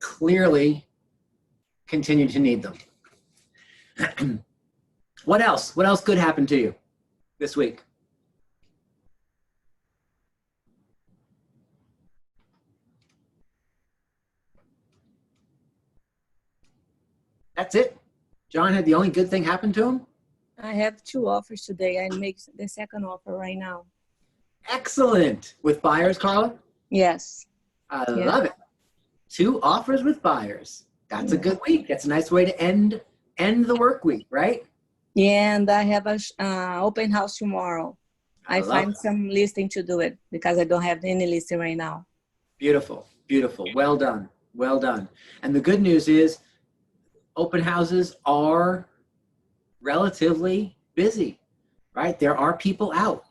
clearly continue to need them. What else? What else good happened to you this week? That's it? John had the only good thing happen to him? I have 2 offers today. I make the second offer right now. Excellent. With buyers, Carla? Yes. I love it. 2 offers with buyers. That's a good week. That's a nice way to end the work week, right? Yeah, and I have a open house tomorrow. I find some listing to do it because I don't have any listing right now. Beautiful, beautiful. Well done, well done. And the good news is open houses are relatively busy, right? There are people out.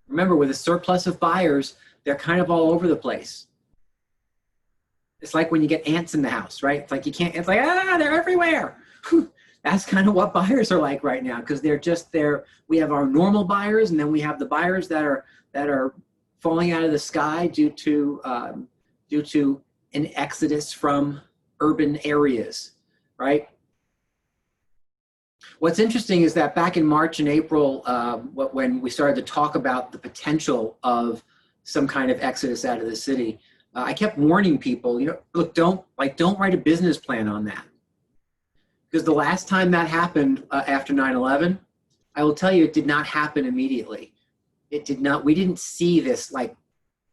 Remember, with a surplus of buyers, they're kind of all over the place. It's like when you get ants in the house, right? It's like you can't, it's like, they're everywhere. That's kind of what buyers are like right now, because they're just there. We have our normal buyers, and then we have the buyers that are falling out of the sky due to an exodus from urban areas, right? What's interesting is that back in March and April, when we started to talk about the potential of some kind of exodus out of the city, I kept warning people, look, don't write a business plan on that. Because the last time that happened after 9/11, I will tell you, it did not happen immediately. It did not. We didn't see this like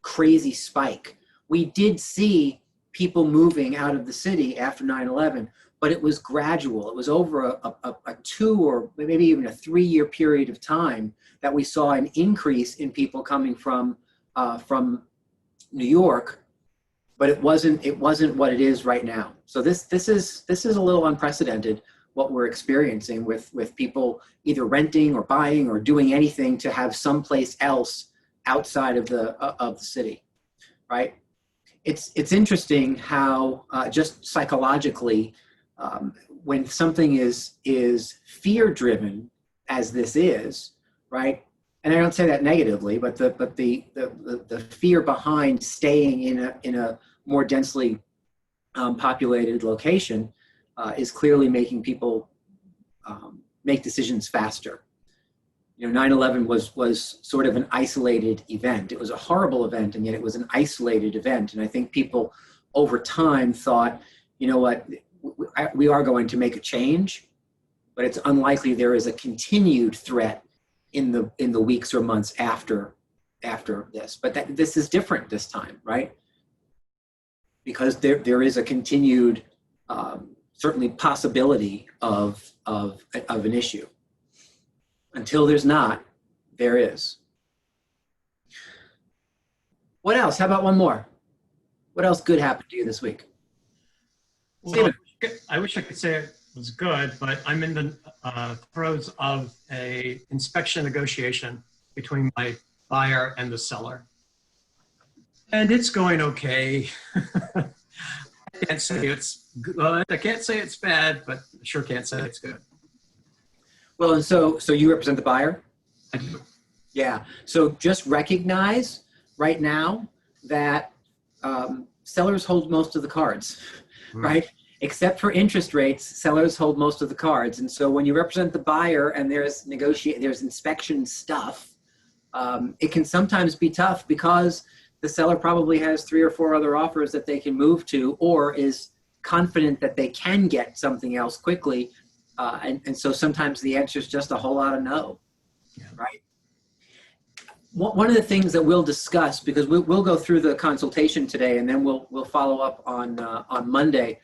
crazy spike. We did see people moving out of the city after 9/11, but it was gradual. It was over a 2 or maybe even a 3-year period of time that we saw an increase in people coming from New York. But it wasn't what it is right now. So this is a little unprecedented, what we're experiencing with people either renting or buying or doing anything to have someplace else outside of the city, right? It's interesting how just psychologically, when something is fear driven, as this is, right? And I don't say that negatively, but the fear behind staying in a more densely populated location is clearly making people make decisions faster. 9/11 was sort of an isolated event. It was a horrible event, and yet it was an isolated event. And I think people over time thought, you know what, we are going to make a change, but it's unlikely there is a continued threat in the weeks or months after this. But this is different this time, right? Because there is a continued certainly possibility of an issue. Until there's not, there is. What else? How about one more? What else good happened to you this week? Well, I wish I could say it was good, but I'm in the throes of a inspection negotiation between my buyer and the seller. And it's going okay. I can't say it's good. I can't say it's bad, but I sure can't say it's good. Well, and so you represent the buyer? I do. Yeah. So just recognize right now that sellers hold most of the cards, right? Except for interest rates, sellers hold most of the cards. And so when you represent the buyer and there's inspection stuff, it can sometimes be tough because the seller probably has 3 or 4 other offers that they can move to, or is confident that they can get something else quickly. And so sometimes the answer is just a whole lot of no, right? One of the things that we'll discuss, because we'll go through the consultation today, and then we'll follow up on Monday,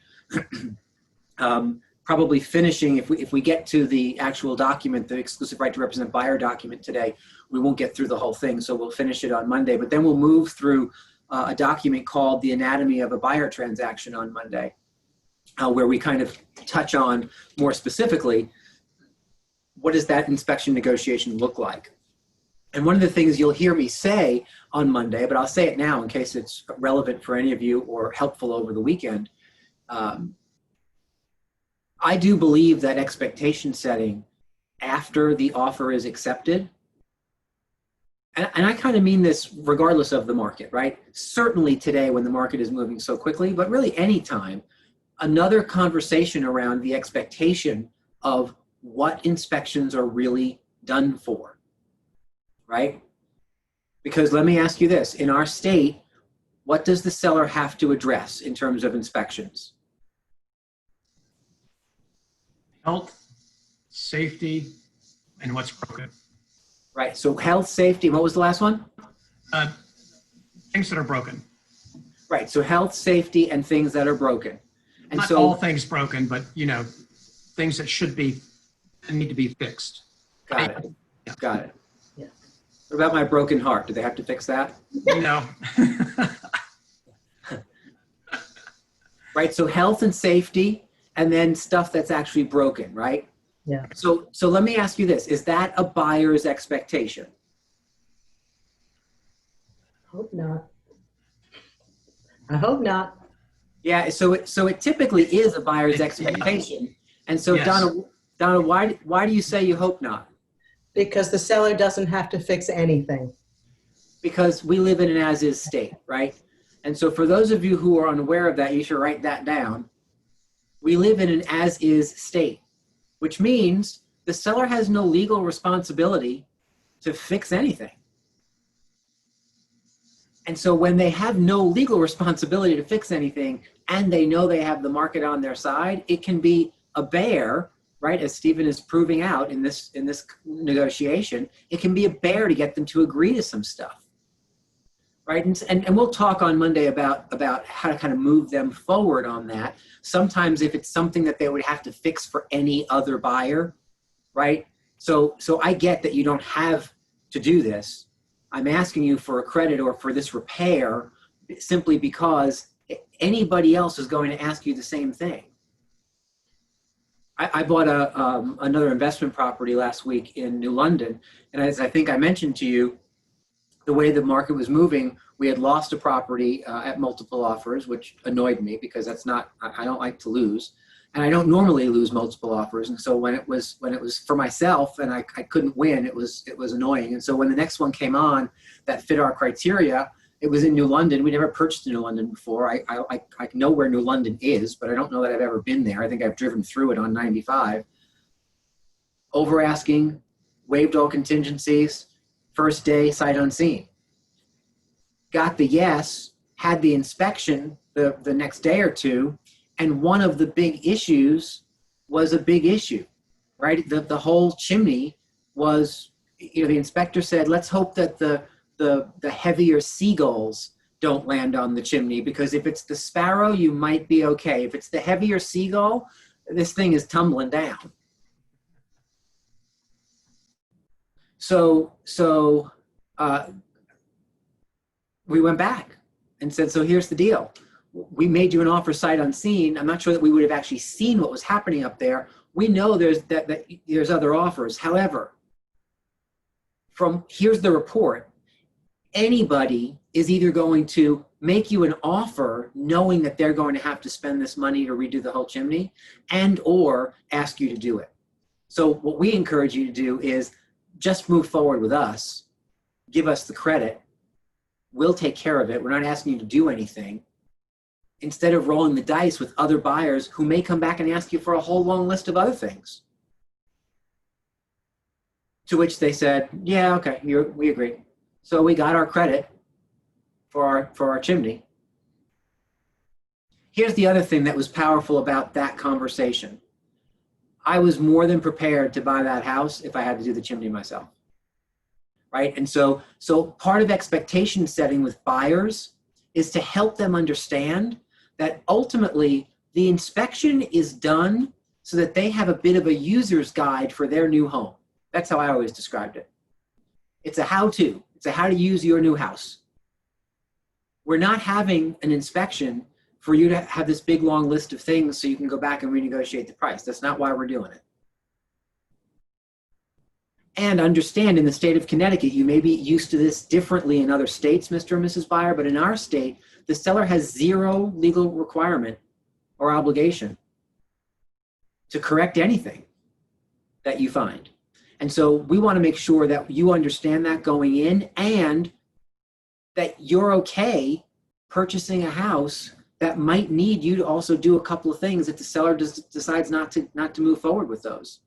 probably finishing, if we get to the actual document, the exclusive right to represent buyer document today, we won't get through the whole thing, so we'll finish it on Monday. But then we'll move through a document called the Anatomy of a Buyer Transaction on Monday, where we kind of touch on more specifically, what does that inspection negotiation look like? And one of the things you'll hear me say on Monday, but I'll say it now in case it's relevant for any of you or helpful over the weekend, I do believe that expectation setting after the offer is accepted and I kind of mean this regardless of the market, right? Certainly today when the market is moving so quickly, but really anytime, another conversation around the expectation of what inspections are really done for, right? Because let me ask you this, in our state, what does the seller have to address in terms of inspections? Health, safety, and what's broken. Right, so health, safety, what was the last one? Things that are broken. Right, so health, safety, and things that are broken. And Not so, all things broken, but things that need to be fixed. got it, Yeah. got it. Yeah. What about my broken heart? Do they have to fix that? No. Right, so health and safety, and then stuff that's actually broken, right? Yeah. So let me ask you this, is that a buyer's expectation? Hope not. I hope not. Yeah, so it typically is a buyer's expectation. And so Yes. Donna, why do you say you hope not? Because the seller doesn't have to fix anything. Because we live in an as-is state, right? And so for those of you who are unaware of that, you should write that down. We live in an as-is state, which means the seller has no legal responsibility to fix anything. And so when they have no legal responsibility to fix anything and they know they have the market on their side, it can be a bear, right? As Stephen is proving out in this negotiation, it can be a bear to get them to agree to some stuff. Right, and we'll talk on Monday about how to kind of move them forward on that. Sometimes if it's something that they would have to fix for any other buyer, right? So I get that you don't have to do this. I'm asking you for a credit or for this repair simply because anybody else is going to ask you the same thing. I bought another investment property last week in New London, and as I think I mentioned to you, the way the market was moving, we had lost a property at multiple offers, which annoyed me because I don't like to lose. And I don't normally lose multiple offers. And so when it was for myself and I couldn't win, it was annoying. And so when the next one came on that fit our criteria, it was in New London. We never purchased in New London before. I know where New London is, but I don't know that I've ever been there. I think I've driven through it on 95. Over asking, waived all contingencies, first day, sight unseen. Got the yes, had the inspection the next day or two, and one of the big issues was a big issue, right? The whole chimney was, the inspector said, let's hope that the heavier seagulls don't land on the chimney, because if it's the sparrow, you might be okay. If it's the heavier seagull, this thing is tumbling down. So we went back and said, so here's the deal. We made you an offer sight unseen. I'm not sure that we would have actually seen what was happening up there. We know there's other offers. However, here's the report. Anybody is either going to make you an offer knowing that they're going to have to spend this money to redo the whole chimney and or ask you to do it. So what we encourage you to do is just move forward with us, give us the credit, we'll take care of it. We're not asking you to do anything. Instead of rolling the dice with other buyers who may come back and ask you for a whole long list of other things. To which they said, yeah, okay, we agree. So we got our credit for our chimney. Here's the other thing that was powerful about that conversation. I was more than prepared to buy that house if I had to do the chimney myself. Right? And so part of expectation setting with buyers is to help them understand that ultimately the inspection is done so that they have a bit of a user's guide for their new home. That's how I always described it. It's a how-to. It's a how to use your new house. We're not having an inspection for you to have this big long list of things so you can go back and renegotiate the price. That's not why we're doing it. And understand, in the state of Connecticut, you may be used to this differently in other states, Mr. and Mrs. Buyer, but in our state, the seller has zero legal requirement or obligation to correct anything that you find. And so we want to make sure that you understand that going in, and that you're okay purchasing a house that might need you to also do a couple of things if the seller decides not to move forward with those.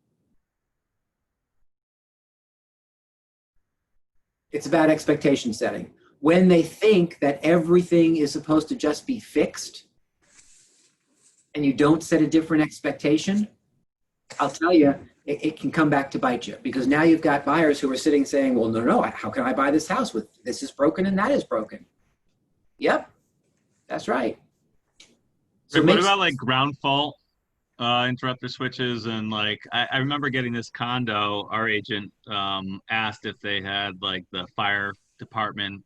It's about expectation setting. When they think that everything is supposed to just be fixed and you don't set a different expectation, I'll tell you, it can come back to bite you, because now you've got buyers who are sitting saying, well, no, how can I buy this house with this is broken and that is broken? Yep, that's right. So what about like ground fault interrupter switches? And like, I remember getting this condo, our agent asked if they had like the fire department.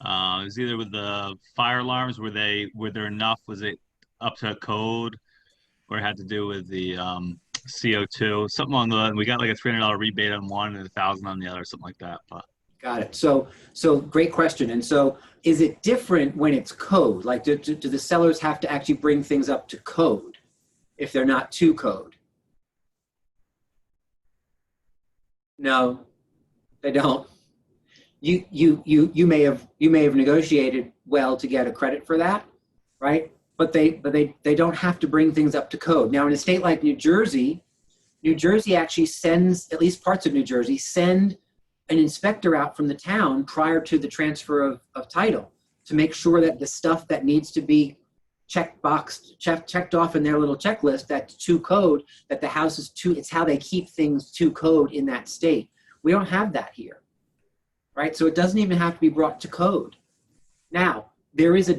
It was either with the fire alarms, were there enough, was it up to code, or it had to do with the CO2, something along the line. We got like a $300 rebate on one and $1,000 on the other, something like that. But got it. So great question. And so is it different when it's code? Like do the sellers have to actually bring things up to code if they're not to code? No, they don't. You may have negotiated well to get a credit for that, right? But they don't have to bring things up to code. Now in a state like New Jersey actually sends, at least parts of New Jersey, send an inspector out from the town prior to the transfer of title to make sure that the stuff that needs to be checked off in their little checklist, that's to code, that the house is to, it's how they keep things to code in that state. We don't have that here, right? So it doesn't even have to be brought to code. Now, there is a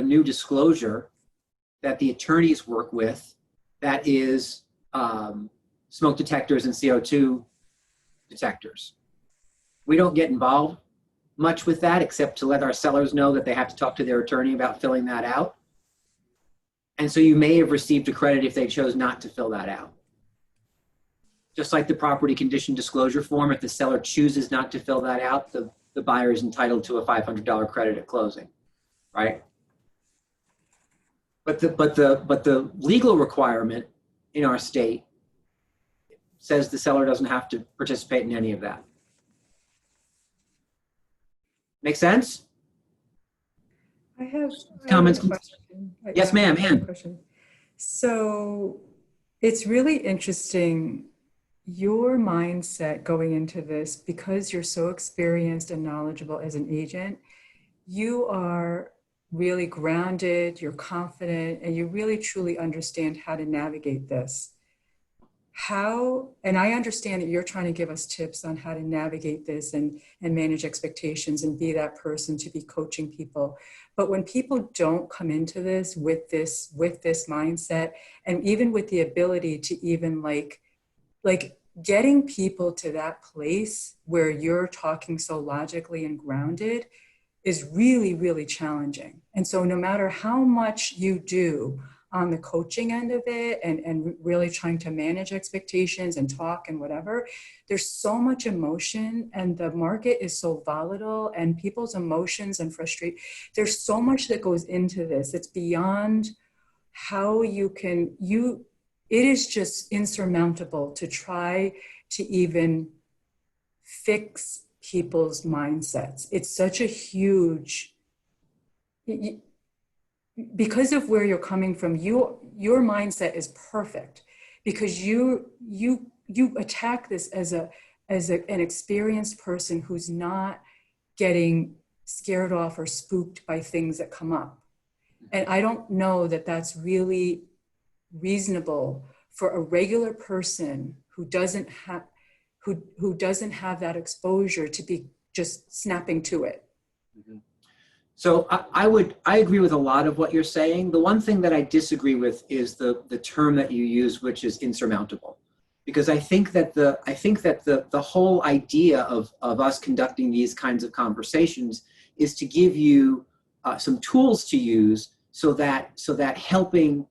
new disclosure that the attorneys work with that is smoke detectors and CO2 detectors. We don't get involved much with that except to let our sellers know that they have to talk to their attorney about filling that out. And so you may have received a credit if they chose not to fill that out. Just like the property condition disclosure form, if the seller chooses not to fill that out, the buyer is entitled to a $500 credit at closing, right? But the legal requirement in our state says the seller doesn't have to participate in any of that. Make sense? I have Comments? a question. Yes, ma'am. Ann. So it's really interesting, your mindset going into this, because you're so experienced and knowledgeable as an agent. You are really grounded, you're confident, and you really truly understand how to navigate this. And I understand that you're trying to give us tips on how to navigate this and manage expectations and be that person to be coaching people. But when people don't come into this with this mindset, and even with the ability to even like getting people to that place where you're talking so logically and grounded is really, really challenging. And so no matter how much you do on the coaching end of it and really trying to manage expectations and talk and whatever, there's so much emotion, and the market is so volatile, and people's emotions and frustration, there's so much that goes into this. It's beyond how it is just insurmountable to try to even fix people's mindsets. It's such a huge, because of where you're coming from, your mindset is perfect, because you attack this as an experienced person who's not getting scared off or spooked by things that come up. And I don't know that that's really reasonable for a regular person who doesn't have that exposure to be just snapping to it. Mm-hmm. So I agree with a lot of what you're saying. The one thing that I disagree with is the term that you use, which is insurmountable, because I think that the whole idea of us conducting these kinds of conversations is to give you some tools to use, so that helping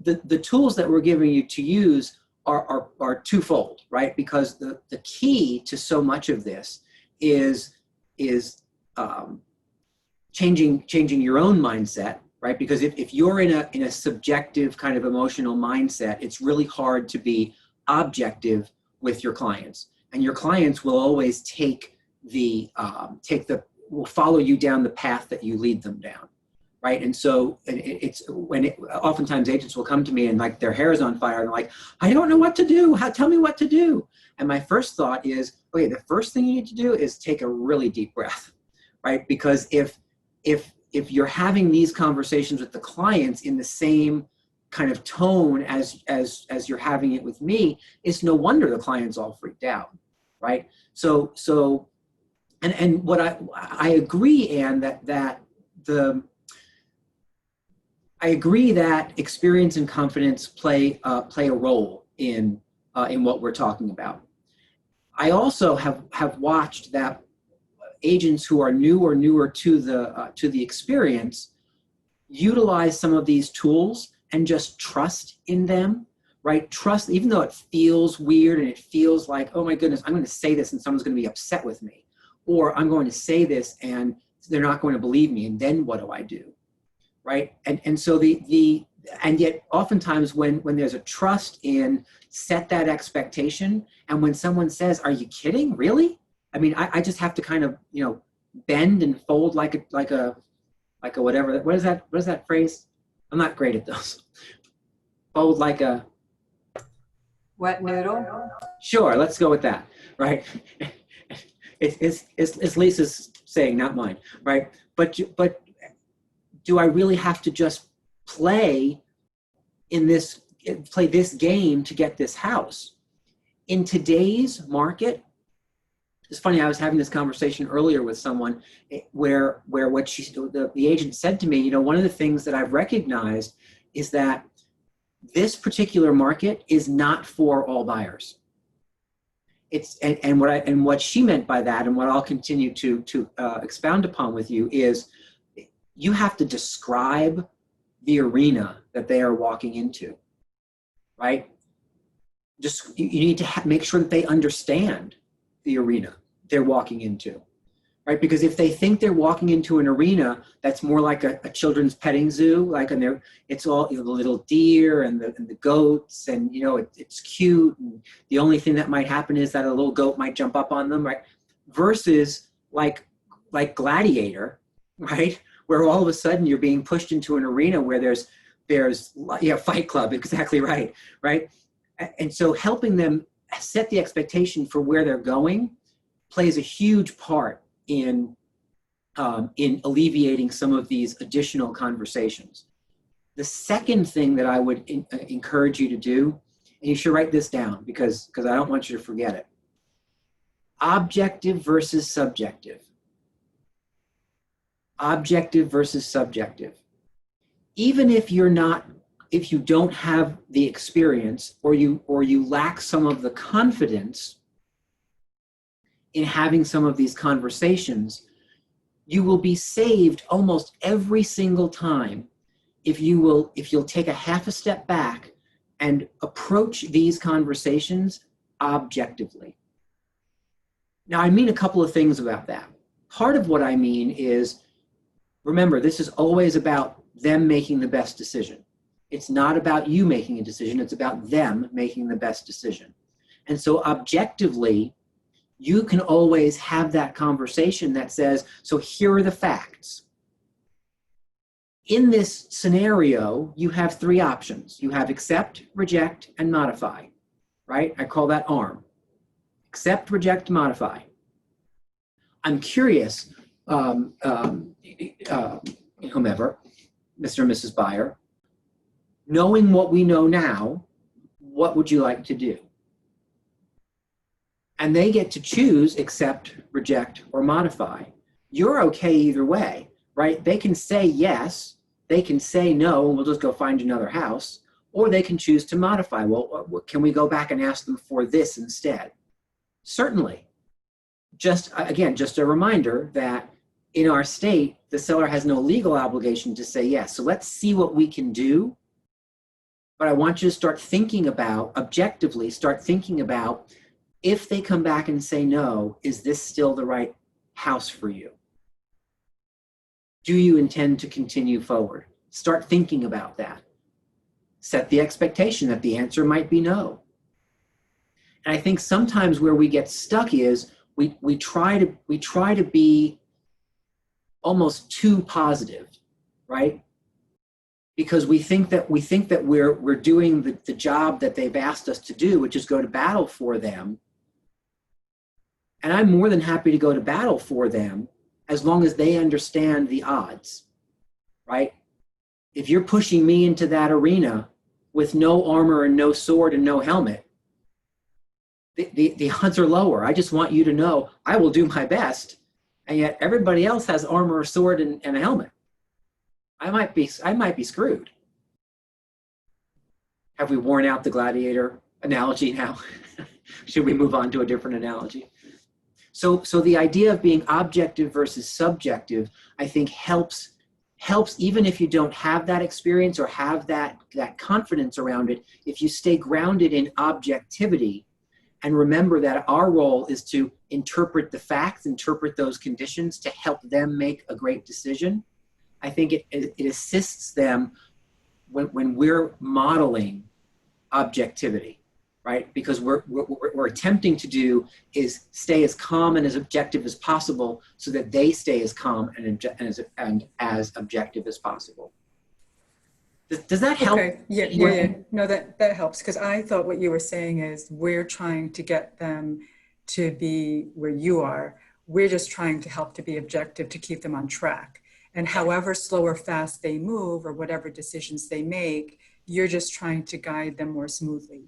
the tools that we're giving you to use are twofold, right? Because the key to so much of this is changing your own mindset, right? Because if you're in a subjective kind of emotional mindset, it's really hard to be objective with your clients, and your clients will always will follow you down the path that you lead them down, right? And so oftentimes agents will come to me and like their hair is on fire and they're like, I don't know what to do. Tell me what to do. And my first thought is, okay, the first thing you need to do is take a really deep breath, right? Because if you're having these conversations with the clients in the same kind of tone as you're having it with me, it's no wonder the client's all freaked out, right? So and what I agree, Anne, I agree that experience and confidence play a role in what we're talking about. I also have watched that agents who are new or newer to the experience utilize some of these tools and just trust in them, right? Trust, even though it feels weird and it feels like, oh my goodness, I'm going to say this and someone's going to be upset with me, or I'm going to say this and they're not going to believe me, and then what do I do, right? And so and yet oftentimes when there's a trust in, set that expectation, and when someone says, are you kidding, really? I mean, I just have to kind of, bend and fold like a whatever. What is that phrase? I'm not great at those. Fold like a wet noodle. Sure, let's go with that, right? It's Lisa's saying, not mine, right? But do I really have to just play this game to get this house? In today's market, it's funny, I was having this conversation earlier with someone where what the agent said to me, one of the things that I've recognized is that this particular market is not for all buyers. And what she meant by that, and what I'll continue to expound upon with you, is you have to describe the arena that they are walking into, right? Just you need to make sure that they understand the arena they're walking into, right? Because if they think they're walking into an arena that's more like a children's petting zoo, like it's all the little deer and the goats, and it's cute, and the only thing that might happen is that a little goat might jump up on them, right? Versus like Gladiator, right? Where all of a sudden you're being pushed into an arena where there's Fight Club, exactly right? And so helping them set the expectation for where they're going plays a huge part in alleviating some of these additional conversations. The second thing that I would encourage you to do, and you should write this down because I don't want you to forget it: objective versus subjective. Objective versus subjective. Even if you don't have the experience, or you lack some of the confidence in having some of these conversations, you will be saved almost every single time if you'll take a half a step back and approach these conversations objectively. Now, I mean a couple of things about that. Part of what I mean is, remember, this is always about them making the best decision. It's not about you making a decision, it's about them making the best decision. And so objectively, you can always have that conversation that says, so here are the facts. In this scenario, you have three options. You have accept, reject, and modify, right? I call that ARM. Accept, reject, modify. I'm curious, whomever, Mr. and Mrs. Buyer, knowing what we know now, what would you like to do? And they get to choose accept, reject, or modify. You're okay either way, right? They can say yes, they can say no, and we'll just go find another house, or they can choose to modify. Well, can we go back and ask them for this instead? Certainly. Just a reminder that in our state, the seller has no legal obligation to say yes. So let's see what we can do. But I want you to start thinking about, objectively, if they come back and say no, is this still the right house for you? Do you intend to continue forward? Start thinking about that. Set the expectation that the answer might be no. And I think sometimes where we get stuck is we try to be almost too positive, right? Because we think that we're doing the job that they've asked us to do, which is go to battle for them. And I'm more than happy to go to battle for them as long as they understand the odds, right? If you're pushing me into that arena with no armor and no sword and no helmet, the odds are lower. I just want you to know I will do my best, and yet everybody else has armor, a sword, and a helmet. I might be screwed. Have we worn out the gladiator analogy now? Should we move on to a different analogy? So the idea of being objective versus subjective, I think helps even if you don't have that experience or have that confidence around it. If you stay grounded in objectivity and remember that our role is to interpret the facts, interpret those conditions to help them make a great decision, I think it assists them when we're modeling objectivity, right? Because what we're attempting to do is stay as calm and as objective as possible so that they stay as calm and as objective as possible. Does that help? Okay. Yeah. No, that helps, because I thought what you were saying is we're trying to get them to be where you are. We're just trying to help to be objective to keep them on track. And however slow or fast they move or whatever decisions they make, you're just trying to guide them more smoothly.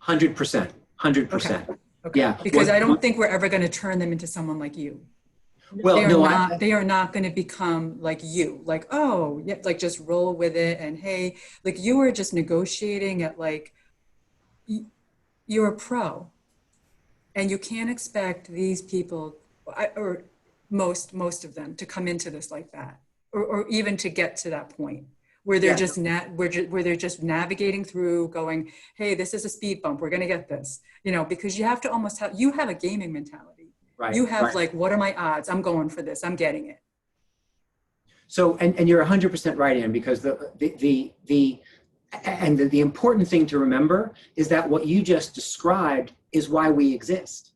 100%. Okay. Yeah. Because I don't think we're ever going to turn them into someone like you. Well, they are not going to become like you, like, oh, yeah, like just roll with it. And hey, like you are just negotiating at like, you're a pro. And you can't expect these people, or most of them, to come into this like that, or even to get to that point where they're just where they're just navigating through, going, hey, this is a speed bump, we're going to get this, because you have to almost have a gaming mentality. Right. You have like, what are my odds? I'm going for this. I'm getting it. So, and you're 100% right, Ann, because the important thing to remember is that what you just described is why we exist,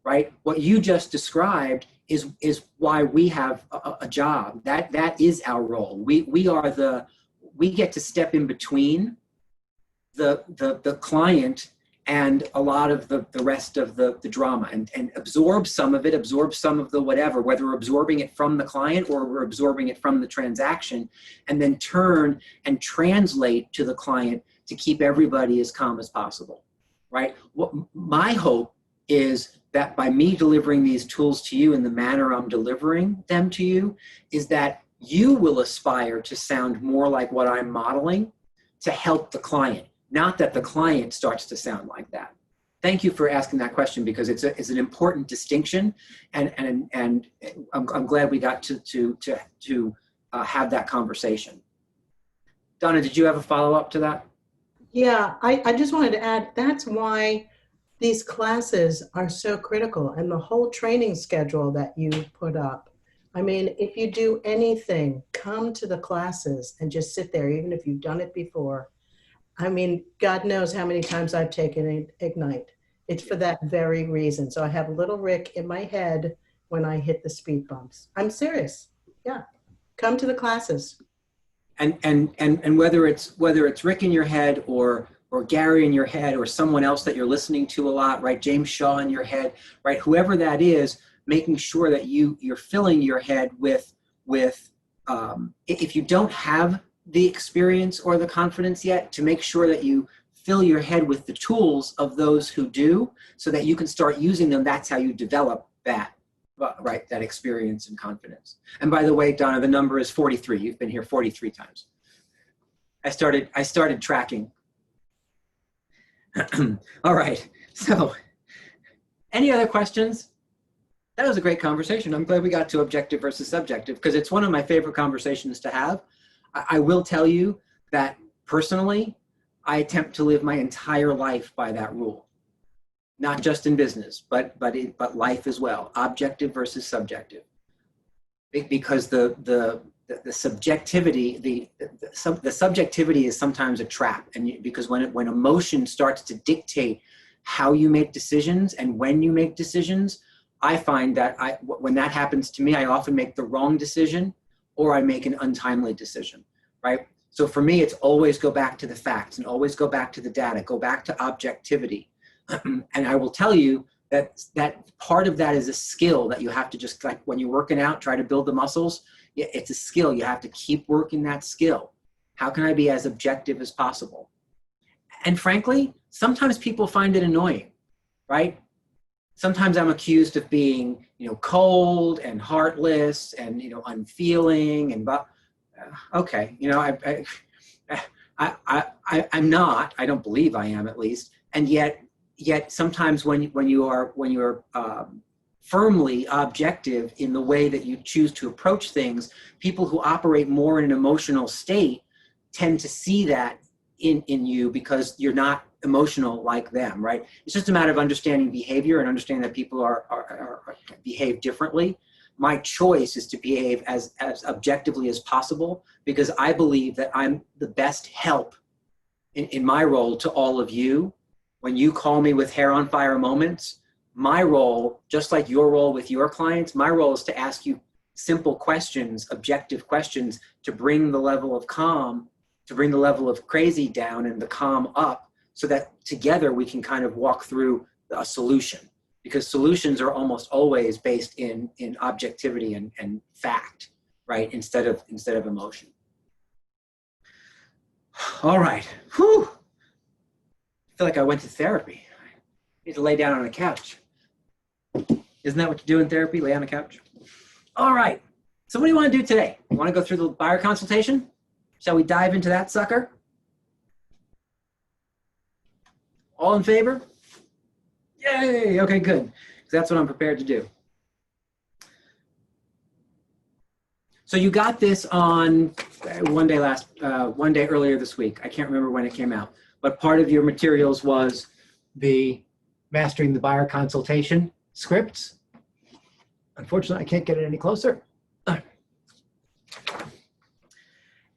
right? What you just described is why we have a job. That is our role. We get to step in between the client and a lot of the rest of the drama and absorb some of the whatever, whether we're absorbing it from the client or we're absorbing it from the transaction, and then turn and translate to the client to keep everybody as calm as possible, right? What my hope is that by me delivering these tools to you in the manner I'm delivering them to you, is that you will aspire to sound more like what I'm modeling to help the client. Not that the client starts to sound like that. Thank you for asking that question, because it's an important distinction, and I'm glad we got to have that conversation. Donna, did you have a follow-up to that? Yeah, I just wanted to add, that's why these classes are so critical, and the whole training schedule that you put up. I mean, if you do anything, come to the classes and just sit there, even if you've done it before. I mean, God knows how many times I've taken Ignite. It's for that very reason. So I have little Rick in my head when I hit the speed bumps. I'm serious. Yeah, come to the classes. And whether it's Rick in your head or Gary in your head or someone else that you're listening to a lot, right? James Shaw in your head, right? Whoever that is, making sure that you're filling your head with if you don't have the experience or the confidence yet, to make sure that you fill your head with the tools of those who do, so that you can start using them. That's how you develop that, right? That experience and confidence. And by the way, Donna, the number is 43. You've been here 43 times. I started tracking. All right. So any other questions? That was a great conversation. I'm glad we got to objective versus subjective, because it's one of my favorite conversations to have. I will tell you that personally, I attempt to live my entire life by that rule, not just in business, but life as well. Objective versus subjective, because the subjectivity the subjectivity is sometimes a trap, and because when emotion starts to dictate how you make decisions and when you make decisions, I find that when that happens to me, I often make the wrong decision or I make an untimely decision, right? So for me, it's always go back to the facts and always go back to the data, go back to objectivity. And I will tell you that part of that is a skill that you have to just, like when you're working out, try to build the muscles. It's a skill. You have to keep working that skill. How can I be as objective as possible? And frankly, sometimes people find it annoying, right? Sometimes I'm accused of being, cold and heartless and, unfeeling and, okay, I'm not, I don't believe I am at least. And yet sometimes when you're firmly objective in the way that you choose to approach things, people who operate more in an emotional state tend to see that in you because you're not emotional like them, right? It's just a matter of understanding behavior and understanding that people are behave differently. My choice is to behave as objectively as possible because I believe that I'm the best help in my role to all of you. When you call me with hair on fire moments, my role, just like your role with your clients, my role is to ask you simple questions, objective questions to bring the level of calm, to bring the level of crazy down and the calm up so that together we can kind of walk through a solution, because solutions are almost always based in objectivity and fact, right? Instead of emotion. All right. Whew. I feel like I went to therapy. I need to lay down on a couch. Isn't that what you do in therapy? Lay on a couch? All right. So what do you want to do today? You want to go through the buyer consultation? Shall we dive into that sucker? All in favor? Yay. Okay, good. Because that's what I'm prepared to do. So you got this on one day earlier this week. I can't remember when it came out. But part of your materials was the Mastering the Buyer Consultation scripts. Unfortunately, I can't get it any closer.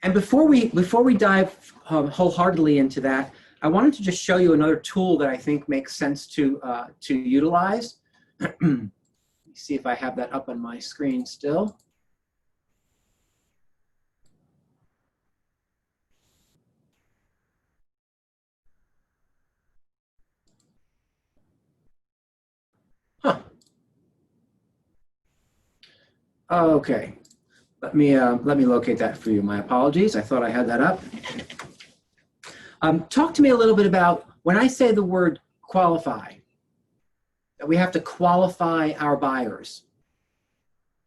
And before we dive wholeheartedly into that, I wanted to just show you another tool that I think makes sense to utilize. Let me see if I have that up on my screen still. Huh. Okay. Let me locate that for you. My apologies. I thought I had that up. Talk to me a little bit about when I say the word qualify, that we have to qualify our buyers.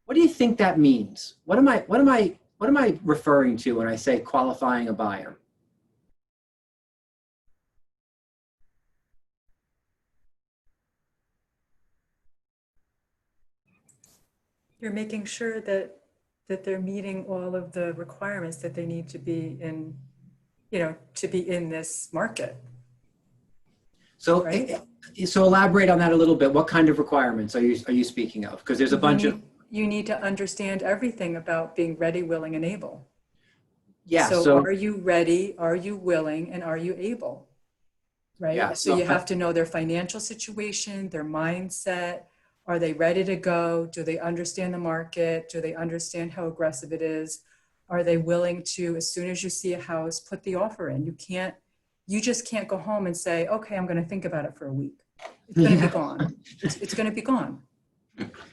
What do you think that means? What am I referring to when I say qualifying a buyer? You're making sure that they're meeting all of the requirements that they need to be in, to be in this market. So, right? So elaborate on that a little bit. What kind of requirements are you speaking of? Because there's a bunch of. You need to understand everything about being ready, willing, and able. Yeah. So are you ready? Are you willing? And are you able? Right. Yeah, so you have to know their financial situation, their mindset. Are they ready to go? Do they understand the market? Do they understand how aggressive it is? Are they willing to, as soon as you see a house, put the offer in? You just can't go home and say, okay, I'm going to think about it for a week. It's going to be gone. It's going to be gone.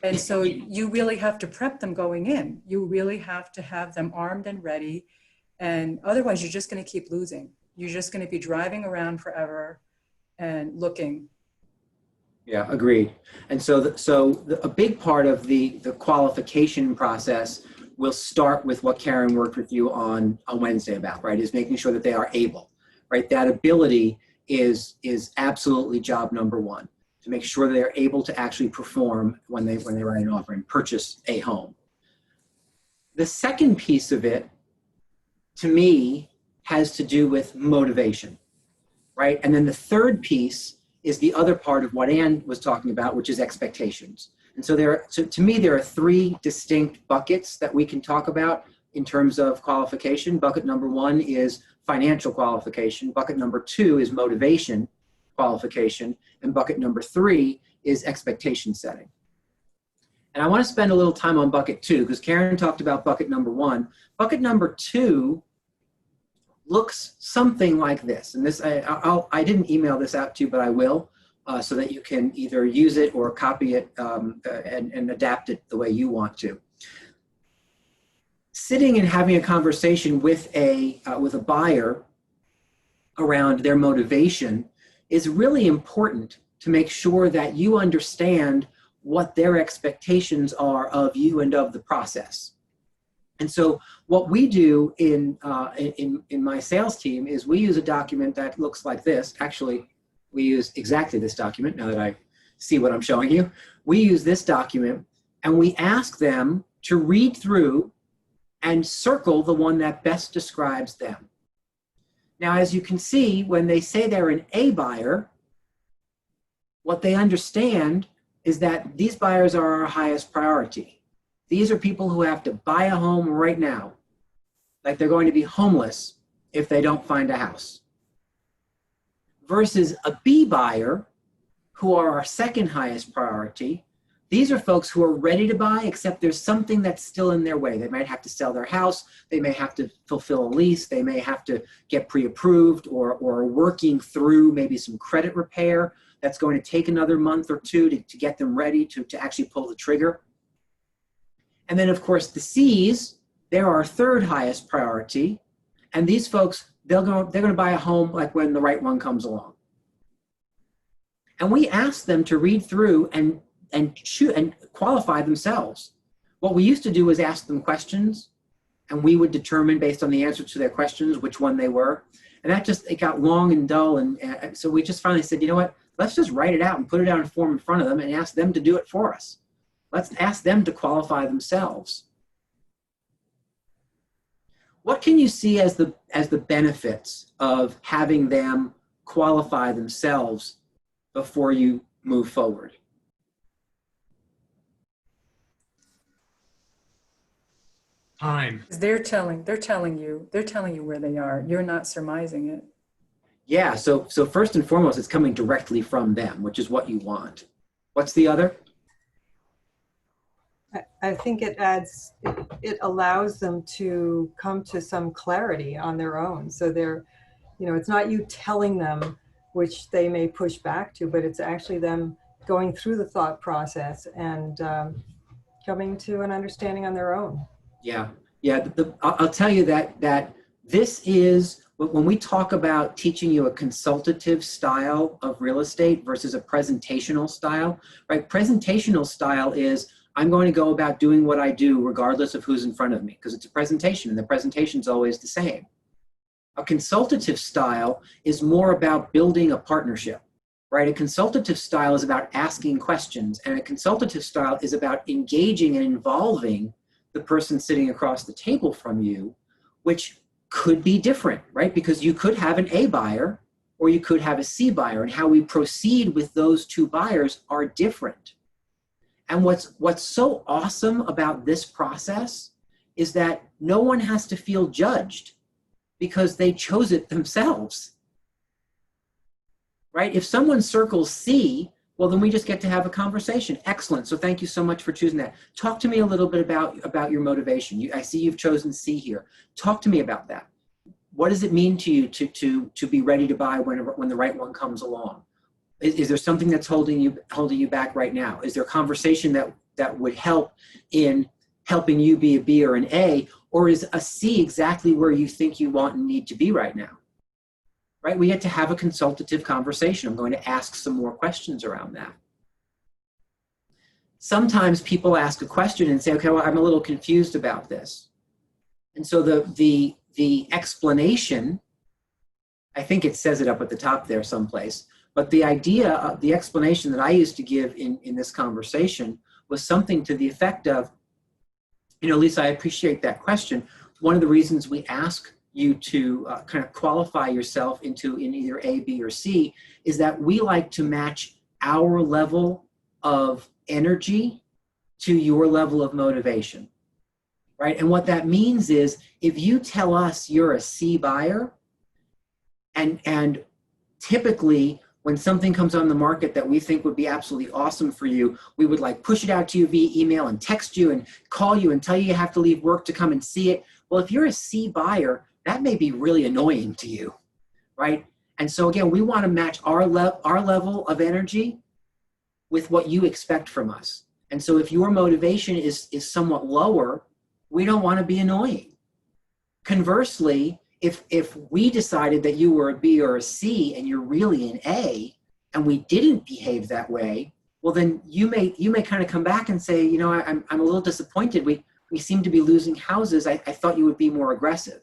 And so you really have to prep them going in. You really have to have them armed and ready. And otherwise you're just going to keep losing. You're just going to be driving around forever and looking. Yeah, agreed. And so a big part of the qualification process will start with what Karen worked with you on Wednesday about, right? Is making sure that they are able, right? That ability is absolutely job number one, to make sure they're able to actually perform when they write an offer and purchase a home. The second piece of it, to me, has to do with motivation, right? And then the third piece is the other part of what Ann was talking about, which is expectations. And so to me, there are three distinct buckets that we can talk about in terms of qualification. Bucket number one is financial qualification. Bucket number two is motivation. qualification, and bucket number 3 is expectation setting. And I want to spend a little time on bucket 2 because Karen talked about bucket number 1. Bucket number 2 looks something like this. And this, I didn't email this out to you, but I will, so that you can either use it or copy it and adapt it the way you want to. Sitting and having a conversation with a buyer around their motivation is really important to make sure that you understand what their expectations are of you and of the process. And so what we do in my sales team is we use a document that looks like this. Actually, we use exactly this document now that I see what I'm showing you. We use this document and we ask them to read through and circle the one that best describes them. Now, as you can see, when they say they're an A buyer, what they understand is that these buyers are our highest priority. These are people who have to buy a home right now. Like they're going to be homeless if they don't find a house. Versus a B buyer, who are our second highest priority. These are folks who are ready to buy, except there's something that's still in their way. They might have to sell their house. They may have to fulfill a lease. They may have to get pre-approved or working through maybe some credit repair. That's going to take another month or 2 to get them ready to actually pull the trigger. And then, of course, the C's, they're our third highest priority. And these folks, they're going to buy a home like when the right one comes along. And we ask them to read through and qualify themselves. What we used to do was ask them questions, and we would determine based on the answers to their questions which one they were. And that just, it got long and dull. And so we just finally said, you know what, let's just write it out and put it out in a form in front of them and ask them to do it for us. Let's ask them to qualify themselves. What can you see as the benefits of having them qualify themselves before you move forward? Time. They're telling you where they are. You're not surmising it. Yeah, so first and foremost, it's coming directly from them, which is what you want. What's the other? I think it allows them to come to some clarity on their own. So they're, it's not you telling them, which they may push back to, but it's actually them going through the thought process and coming to an understanding on their own. Yeah. I'll tell you that this is, when we talk about teaching you a consultative style of real estate versus a presentational style, right? Presentational style is, I'm going to go about doing what I do regardless of who's in front of me, because it's a presentation and the presentation's always the same. A consultative style is more about building a partnership, right? A consultative style is about asking questions, and a consultative style is about engaging and involving the person sitting across the table from you, which could be different, right? Because you could have an A buyer or you could have a C buyer, and how we proceed with those two buyers are different. And what's so awesome about this process is that no one has to feel judged because they chose it themselves, right? If someone circles C, well, then we just get to have a conversation. Excellent. So thank you so much for choosing that. Talk to me a little bit about your motivation. I see you've chosen C here. Talk to me about that. What does it mean to you to be ready to buy when the right one comes along? Is there something that's holding you back right now? Is there a conversation that would help in helping you be a B or an A, or is a C exactly where you think you want and need to be right now? Right? We get to have a consultative conversation. I'm going to ask some more questions around that. Sometimes people ask a question and say, okay, well, I'm a little confused about this. And so the explanation, I think it says it up at the top there someplace, but the idea of the explanation that I used to give in this conversation was something to the effect of, Lisa, I appreciate that question. One of the reasons we ask you to kind of qualify yourself in either A, B, or C is that we like to match our level of energy to your level of motivation, right? And what that means is if you tell us you're a C buyer, and typically when something comes on the market that we think would be absolutely awesome for you, we would like push it out to you via email and text you and call you and tell you you have to leave work to come and see it. Well, if you're a C buyer, that may be really annoying to you, right? And so again, we want to match our level of energy with what you expect from us. And so if your motivation is somewhat lower, we don't want to be annoying. Conversely, if we decided that you were a B or a C and you're really an A, and we didn't behave that way, well then you may kind of come back and say, you know, I'm a little disappointed. We seem to be losing houses. I thought you would be more aggressive.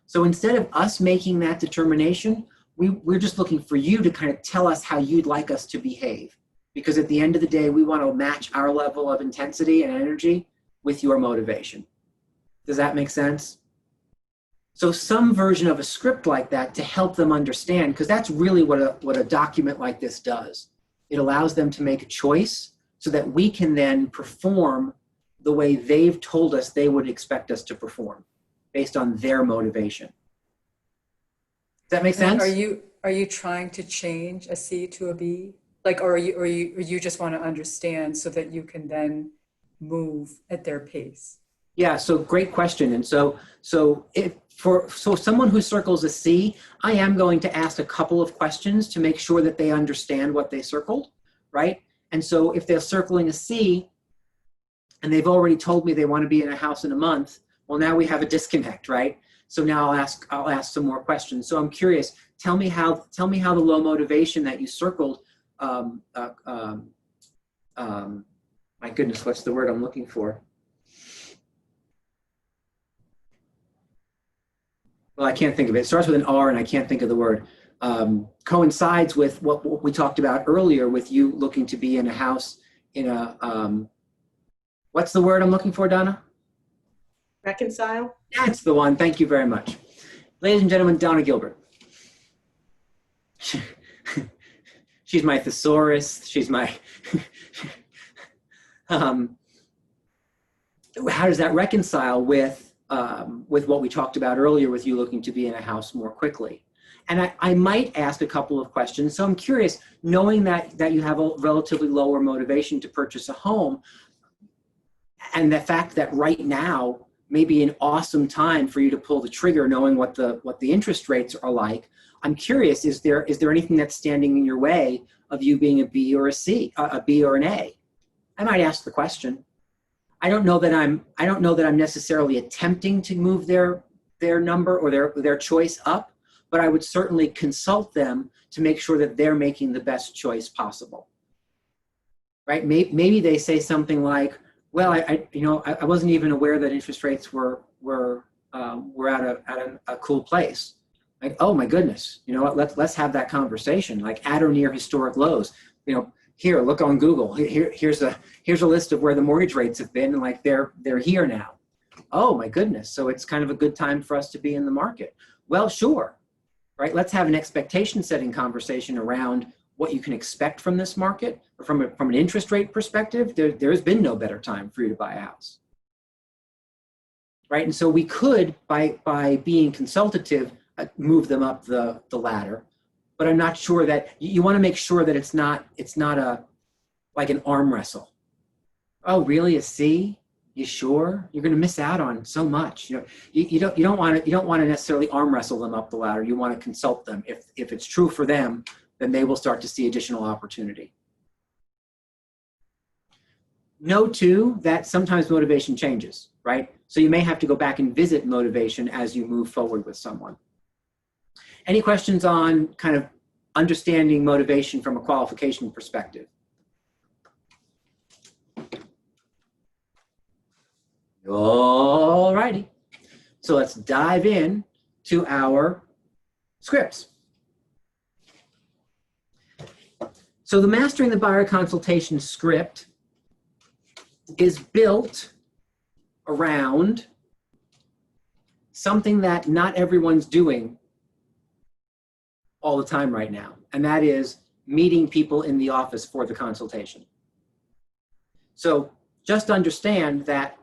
So instead of us making that determination, we're just looking for you to kind of tell us how you'd like us to behave. Because at the end of the day, we want to match our level of intensity and energy with your motivation. Does that make sense? So some version of a script like that to help them understand, because that's really what a document like this does. It allows them to make a choice so that we can then perform the way they've told us they would expect us to perform based on their motivation. Does that make sense? Are you trying to change a C to a B? Like, or you just want to understand so that you can then move at their pace? Yeah, so great question. And so someone who circles a C, I am going to ask a couple of questions to make sure that they understand what they circled, right? And so if they're circling a C and they've already told me they want to be in a house in a month, well, now we have a disconnect, right? So now I'll ask some more questions. So I'm curious, tell me how the low motivation that you circled, my goodness, what's the word I'm looking for? Well, I can't think of it. It starts with an R and I can't think of the word. Coincides with what we talked about earlier with you looking to be in a house in a, what's the word I'm looking for, Donna? Reconcile? That's the one. Thank you very much. Ladies and gentlemen, Donna Gilbert. She's my thesaurus. She's my, how does that reconcile with what we talked about earlier with you looking to be in a house more quickly? And I might ask a couple of questions. So I'm curious, knowing that you have a relatively lower motivation to purchase a home, and the fact that right now may be an awesome time for you to pull the trigger, knowing what the interest rates are like. I'm curious, is there anything that's standing in your way of you being a B or a C, a B or an A? I might ask the question. I don't know that I'm necessarily attempting to move their number or their choice up, but I would certainly consult them to make sure that they're making the best choice possible. Right? Maybe they say something like, "Well, I wasn't even aware that interest rates were at a cool place." Like, oh my goodness, you know what? Let's have that conversation. Like at or near historic lows. You know, here, look on Google. Here's a list of where the mortgage rates have been, and like they're here now. Oh my goodness. So it's kind of a good time for us to be in the market. Well, sure. Right? Let's have an expectation setting conversation around what you can expect from this market, or from an interest rate perspective. There's been no better time for you to buy a house. Right? And so we could, by being consultative, move them up the ladder. But I'm not sure that you want to make sure that it's not like an arm wrestle. Oh, really? A C? You sure? You're going to miss out on so much. You know, you don't want to necessarily arm wrestle them up the ladder. You want to consult them. If it's true for them, then they will start to see additional opportunity. Know too that sometimes motivation changes, right? So you may have to go back and visit motivation as you move forward with someone. Any questions on kind of understanding motivation from a qualification perspective? All righty. So let's dive in to our scripts. So the Mastering the Buyer Consultation script is built around something that not everyone's doing all the time right now, and that is meeting people in the office for the consultation. So just understand that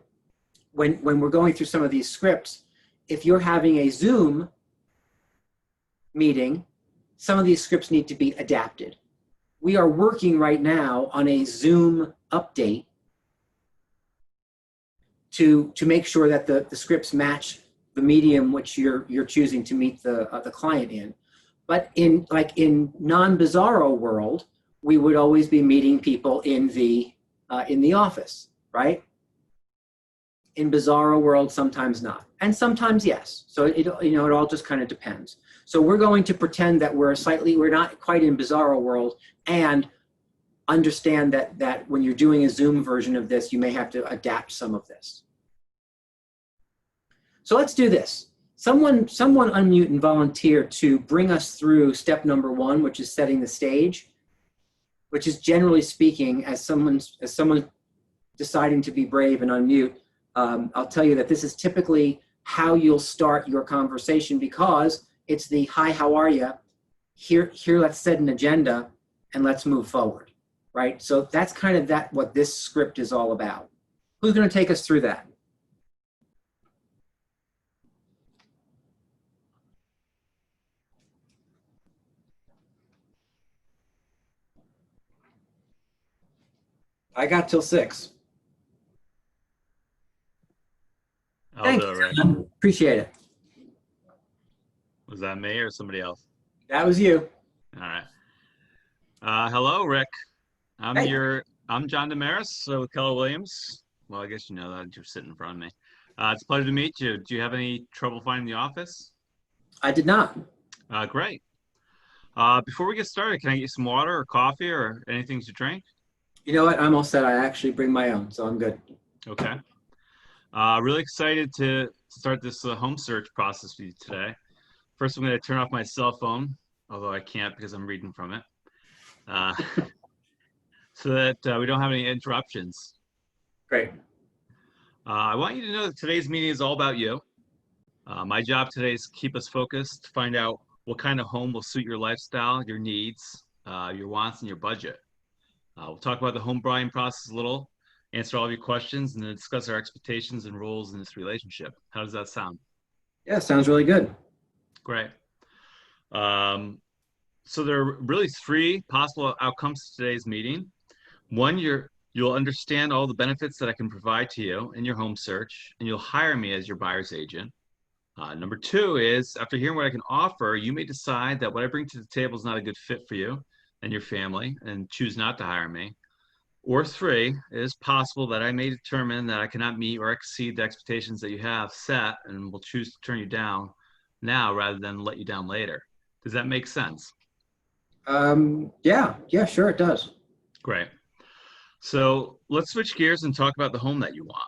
when we're going through some of these scripts, if you're having a Zoom meeting, some of these scripts need to be adapted. We are working right now on a Zoom update to make sure that the scripts match the medium which you're choosing to meet the client in. But in non-Bizarro world, we would always be meeting people in the office, right? In Bizarro world, sometimes not, and sometimes yes. So it all just kind of depends. So we're going to pretend that we're not quite in Bizarro world, and understand that when you're doing a Zoom version of this, you may have to adapt some of this. So let's do this. Someone unmute and volunteer to bring us through step number 1, which is setting the stage, which is, generally speaking, as someone deciding to be brave and unmute, I'll tell you that this is typically how you'll start your conversation, because it's the hi, how are you? Here, let's set an agenda and let's move forward, right? So that's kind of what this script is all about. Who's going to take us through that? I got till 6. I'll do it, Rick. Appreciate it. Was that me or somebody else? That was you. All right. Hello, Rick. Hey. I'm John Damaris with Keller Williams. Well, I guess you know that you're sitting in front of me. It's a pleasure to meet you. Do you have any trouble finding the office? I did not. Great. Before we get started, can I get you some water or coffee or anything to drink? You know what? I'm all set. I actually bring my own, so I'm good. Okay. Really excited to start this home search process with you today. First, I'm going to turn off my cell phone, although I can't because I'm reading from it, so that we don't have any interruptions. Great. I want you to know that today's meeting is all about you. My job today is to keep us focused, to find out what kind of home will suit your lifestyle, your needs, your wants, and your budget. We'll talk about the home buying process a little, answer all of your questions, and then discuss our expectations and roles in this relationship. How does that sound? Yeah, sounds really good. Great. So there are really 3 possible outcomes to today's meeting. One, you'll understand all the benefits that I can provide to you in your home search, and you'll hire me as your buyer's agent. Number 2 is, after hearing what I can offer, you may decide that what I bring to the table is not a good fit for you and your family and choose not to hire me. Or 3, it is possible that I may determine that I cannot meet or exceed the expectations that you have set and will choose to turn you down now rather than let you down later. Does that make sense? Yeah, sure it does. Great. So let's switch gears and talk about the home that you want.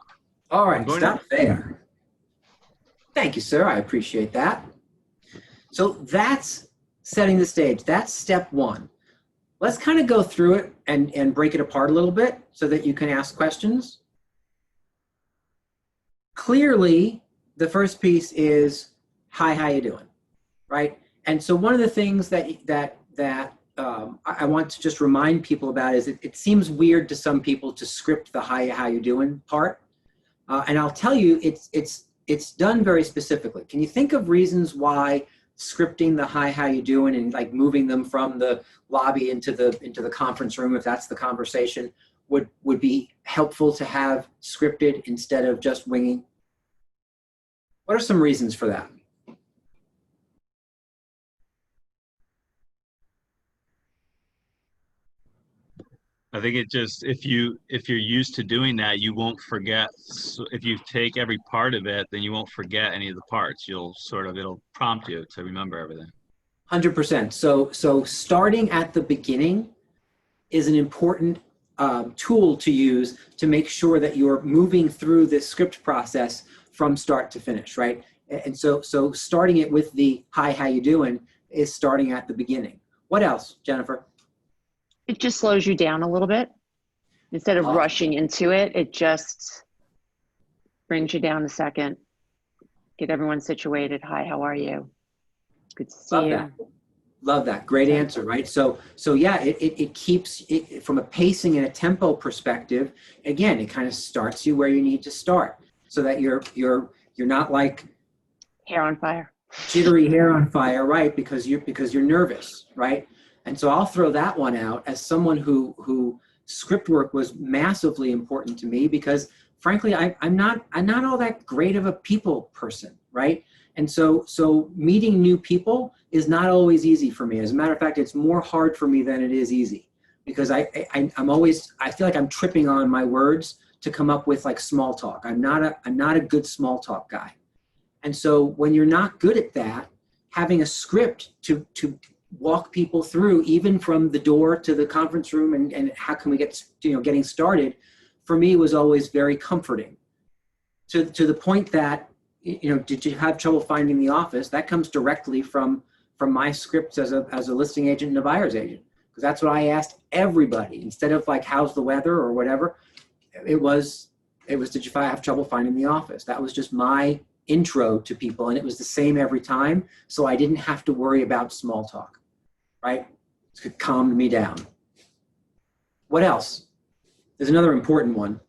All right, stop there. Thank you, sir. I appreciate that. So that's setting the stage. That's step 1. Let's kind of go through it and break it apart a little bit so that you can ask questions. Clearly, the first piece is, hi, how you doing, right? And so one of the things that I want to just remind people about is it seems weird to some people to script the hi, how you doing part. And I'll tell you, it's done very specifically. Can you think of reasons why scripting the hi, how you doing, and like moving them from the lobby into the conference room, if that's the conversation, would be helpful to have scripted instead of just winging? What are some reasons for that? I think it just, if you're used to doing that, you won't forget. So if you take every part of it, then you won't forget any of the parts. It'll prompt you to remember everything. 100%. So starting at the beginning is an important tool to use to make sure that you're moving through this script process from start to finish, right? And so starting it with the hi, how you doing is starting at the beginning. What else, Jennifer? It just slows you down a little bit. Instead of rushing into it, it just brings you down a second. Get everyone situated. Hi, how are you? Good to see you. Love that. Great answer, right? So yeah, it keeps it from a pacing and a tempo perspective. Again, it kind of starts you where you need to start so that you're not like hair on fire. jittery hair on fire, right? Because you're nervous, right? And so I'll throw that one out as someone who script work was massively important to me because frankly, I'm not all that great of a people person, right? And so meeting new people is not always easy for me. As a matter of fact, it's more hard for me than it is easy because I feel like I'm tripping on my words to come up with like small talk. I'm not a good small talk guy. And so when you're not good at that, having a script to walk people through, even from the door to the conference room and how can we get, getting started, for me was always very comforting. To the point that, did you have trouble finding the office? That comes directly from my scripts as a listing agent and a buyer's agent. Because that's what I asked everybody. Instead of like, how's the weather or whatever, it was, did you have trouble finding the office? That was just my intro to people. And it was the same every time. So I didn't have to worry about small talk, right? It calmed me down. What else? There's another important one.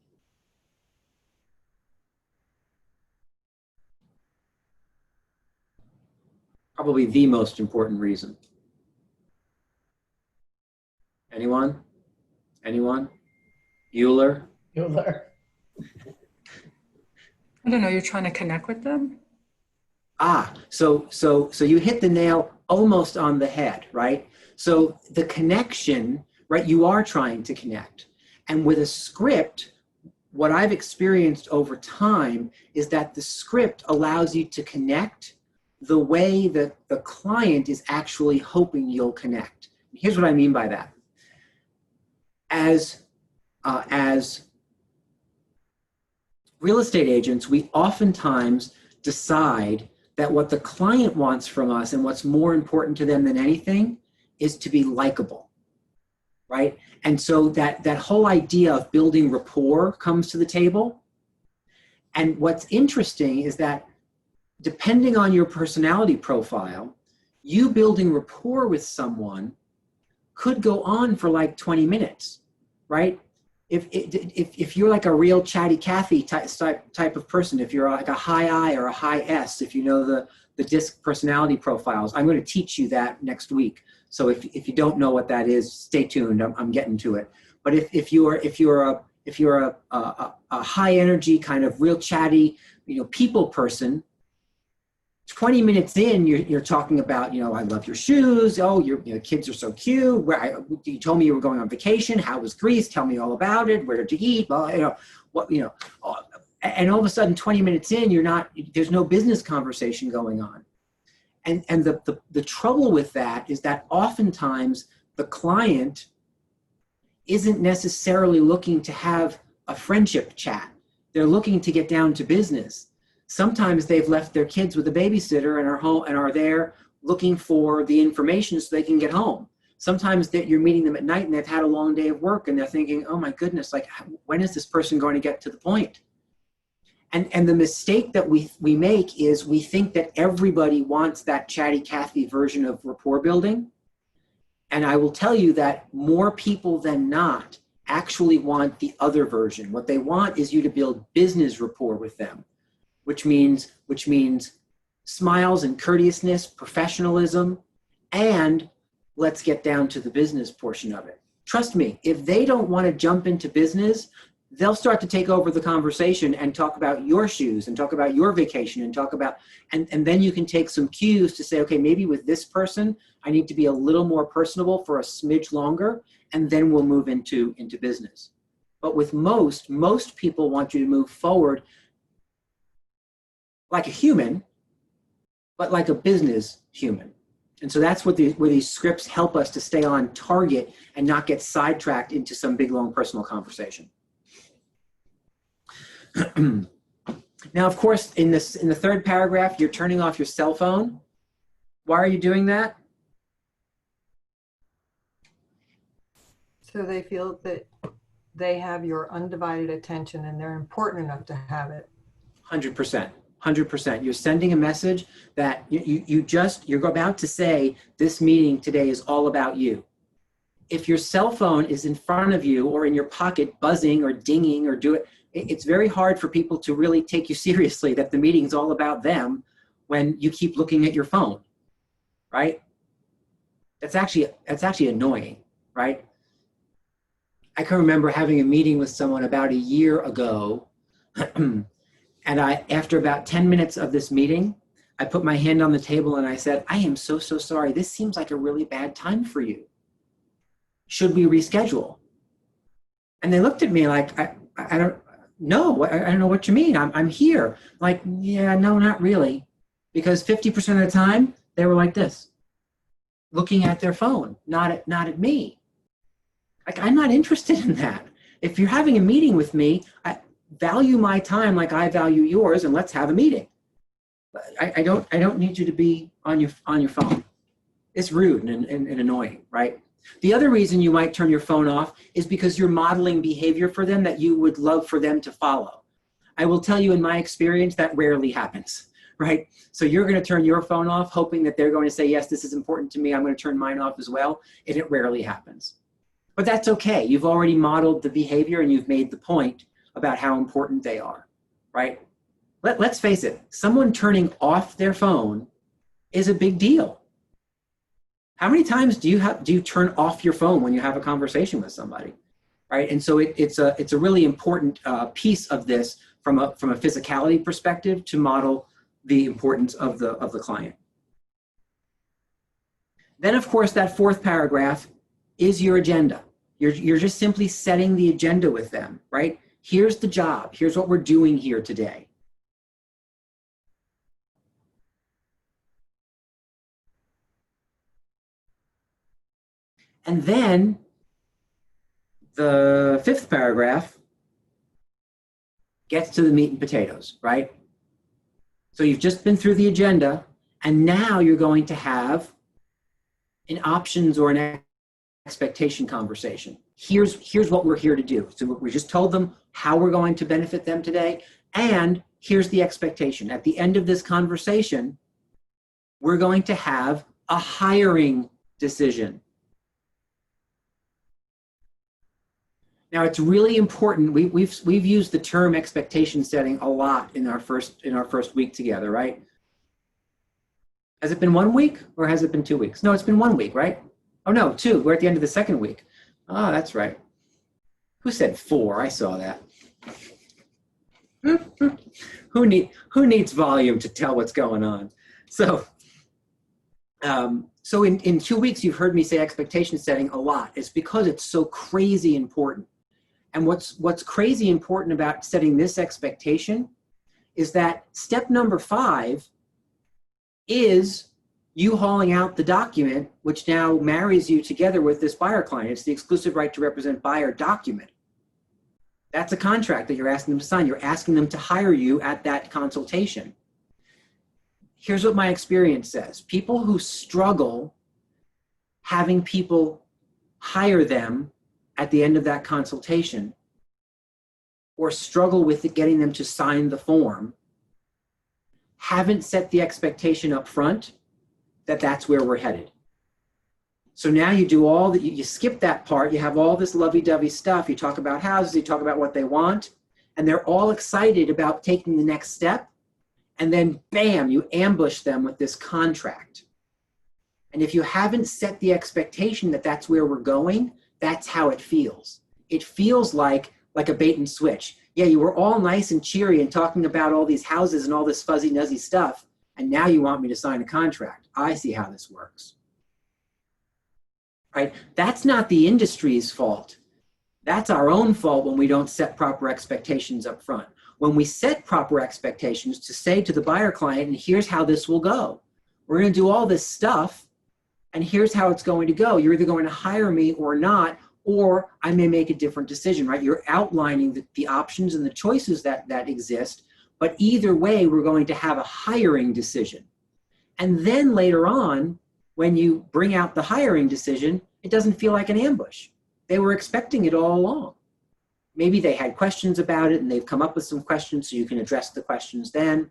Probably the most important reason. Anyone? Bueller? Bueller. I don't know, you're trying to connect with them? So you hit the nail almost on the head, right? So the connection, right? You are trying to connect. And with a script, what I've experienced over time is that the script allows you to connect the way that the client is actually hoping you'll connect. Here's what I mean by that. As real estate agents, we oftentimes decide that what the client wants from us and what's more important to them than anything is to be likable, right? And so that whole idea of building rapport comes to the table. And what's interesting is that depending on your personality profile, you building rapport with someone could go on for like 20 minutes, right? If you're like a real chatty Cathy type of person, if you're like a high I or a high S, if you know the DISC personality profiles, I'm going to teach you that next week. So if you don't know what that is, stay tuned. I'm getting to it. But if you're a high energy kind of real chatty, people person, 20 minutes in, you're talking about, I love your shoes. Oh, your kids are so cute. You told me you were going on vacation. How was Greece? Tell me all about it. Where did you eat? Well, and all of a sudden, 20 minutes in, there's no business conversation going on. And the trouble with that is that oftentimes the client isn't necessarily looking to have a friendship chat. They're looking to get down to business. Sometimes they've left their kids with a babysitter and are home and are there looking for the information so they can get home. Sometimes you're meeting them at night and they've had a long day of work and they're thinking, oh my goodness, like when is this person going to get to the point? And the mistake that we make is we think that everybody wants that chatty Cathy version of rapport building. And I will tell you that more people than not actually want the other version. What they want is you to build business rapport with them. Which means smiles and courteousness, professionalism, and let's get down to the business portion of it. Trust me, if they don't want to jump into business, they'll start to take over the conversation and talk about your shoes and talk about your vacation and talk about, and then you can take some cues to say, okay, maybe with this person, I need to be a little more personable for a smidge longer, and then we'll move into business. But with most people want you to move forward like a human, but like a business human. And so that's where these scripts help us to stay on target and not get sidetracked into some big, long personal conversation. Now, of course, in the third paragraph, you're turning off your cell phone. Why are you doing that? So they feel that they have your undivided attention and they're important enough to have it. 100%. 100%. You're sending a message that you're about to say, this meeting today is all about you. If your cell phone is in front of you or in your pocket buzzing or dinging or it's very hard for people to really take you seriously that the meeting is all about them when you keep looking at your phone, right? That's actually annoying, right? I can remember having a meeting with someone about a year ago, and after about 10 minutes of this meeting, I put my hand on the table and I said, I am so sorry. This seems like a really bad time for you. Should we reschedule? And they looked at me like, I don't know. I don't know what you mean. I'm here. Like, yeah, no, not really. Because 50% of the time they were like this, looking at their phone, not at me. Like, I'm not interested in that. If you're having a meeting with me, I value my time like I value yours, and let's have a meeting. I don't need you to be on your phone. It's rude and annoying, right? The other reason you might turn your phone off is because you're modeling behavior for them that you would love for them to follow. I will tell you, in my experience, that rarely happens, right? So you're going to turn your phone off hoping that they're going to say, yes, this is important to me, I'm going to turn mine off as well, and it rarely happens. But that's okay. You've already modeled the behavior and you've made the point about how important they are, right? Let's face it, someone turning off their phone is a big deal. How many times do you turn off your phone when you have a conversation with somebody, right? And so it's a really important piece of this from a physicality perspective to model the importance of the client. Then, of course, that fourth paragraph is your agenda. You're just simply setting the agenda with them, right? Here's the job. Here's what we're doing here today. And then the fifth paragraph gets to the meat and potatoes, right? So you've just been through the agenda, and now you're going to have an options or an expectation conversation. Here's what we're here to do. So we just told them how we're going to benefit them today, and here's the expectation. At the end of this conversation, we're going to have a hiring decision. Now, it's really important. We've used the term expectation setting a lot in our first week together, right? Has it been 1 week or has it been 2 weeks? No, it's been 1 week, right? Oh no, 2. We're at the end of the second week. Oh, that's right. Who said 4? I saw that. Who needs volume to tell what's going on? So in 2 weeks, you've heard me say expectation setting a lot. It's because it's so crazy important. And what's crazy important about setting this expectation is that step number 5 is you hauling out the document, which now marries you together with this buyer client. It's the exclusive right to represent buyer document. That's a contract that you're asking them to sign. You're asking them to hire you at that consultation. Here's what my experience says. People who struggle having people hire them at the end of that consultation, or struggle with getting them to sign the form, haven't set the expectation up front that that's where we're headed. So now you do all that, you skip that part, you have all this lovey-dovey stuff, you talk about houses, you talk about what they want, and they're all excited about taking the next step, and then bam, you ambush them with this contract. And if you haven't set the expectation that that's where we're going, that's how it feels. It feels like a bait and switch. Yeah, you were all nice and cheery and talking about all these houses and all this fuzzy nuzzy stuff, and now you want me to sign a contract. I see how this works. Right? That's not the industry's fault. That's our own fault when we don't set proper expectations up front. When we set proper expectations to say to the buyer client, and here's how this will go. We're going to do all this stuff, and here's how it's going to go. You're either going to hire me or not, or I may make a different decision, right? You're outlining the options and the choices that exist, but either way, we're going to have a hiring decision. And then later on, when you bring out the hiring decision, it doesn't feel like an ambush. They were expecting it all along. Maybe they had questions about it and they've come up with some questions so you can address the questions then,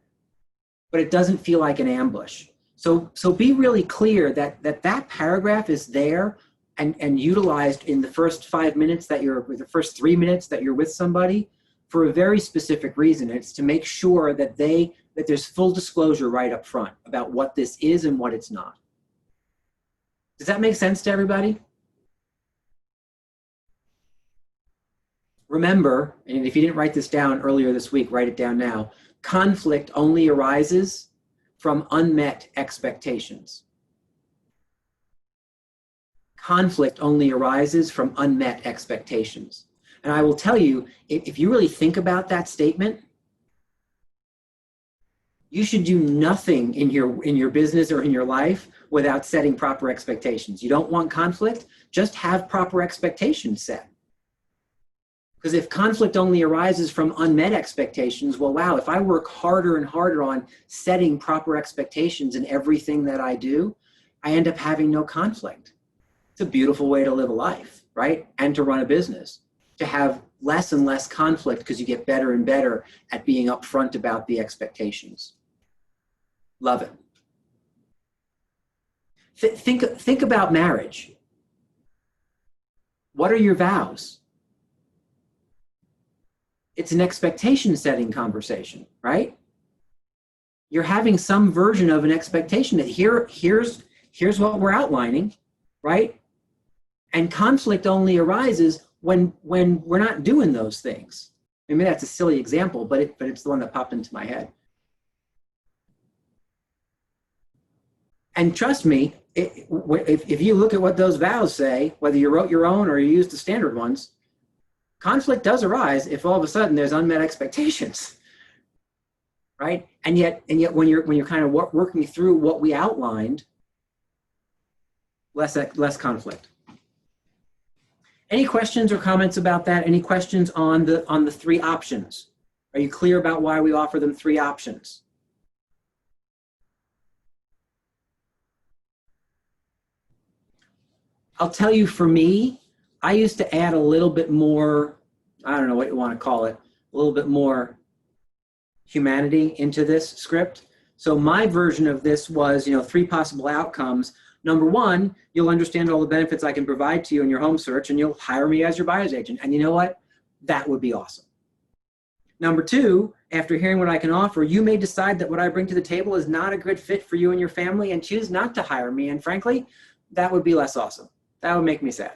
but it doesn't feel like an ambush. So be really clear that paragraph is there and utilized in the first 5 minutes the first 3 minutes that you're with somebody for a very specific reason. It's to make sure that they that there's full disclosure right up front about what this is and what it's not. Does that make sense to everybody? Remember, and if you didn't write this down earlier this week, write it down now. Conflict only arises from unmet expectations. Conflict only arises from unmet expectations. And I will tell you, if you really think about that statement, you should do nothing in your business or in your life without setting proper expectations. You don't want conflict, just have proper expectations set. Because if conflict only arises from unmet expectations, well, wow, if I work harder and harder on setting proper expectations in everything that I do, I end up having no conflict. It's a beautiful way to live a life, right? And to run a business, to have less and less conflict because you get better and better at being upfront about the expectations. Love it. Think about marriage. What are your vows? It's an expectation setting conversation, right? You're having some version of an expectation that here's what we're outlining, right? And conflict only arises when we're not doing those things. I mean, that's a silly example, but it's the one that popped into my head. And trust me, if you look at what those vows say, whether you wrote your own or you used the standard ones, conflict does arise if all of a sudden there's unmet expectations, right? And yet when you're kind of working through what we outlined, less conflict. Any questions or comments about that? Any questions on the three options? Are you clear about why we offer them three options? I'll tell you, for me, I used to add a little bit more, I don't know what you want to call it, a little bit more humanity into this script. So my version of this was, three possible outcomes. Number one, you'll understand all the benefits I can provide to you in your home search, and you'll hire me as your buyer's agent. And you know what? That would be awesome. Number two, after hearing what I can offer, you may decide that what I bring to the table is not a good fit for you and your family and choose not to hire me. And frankly, that would be less awesome. That would make me sad.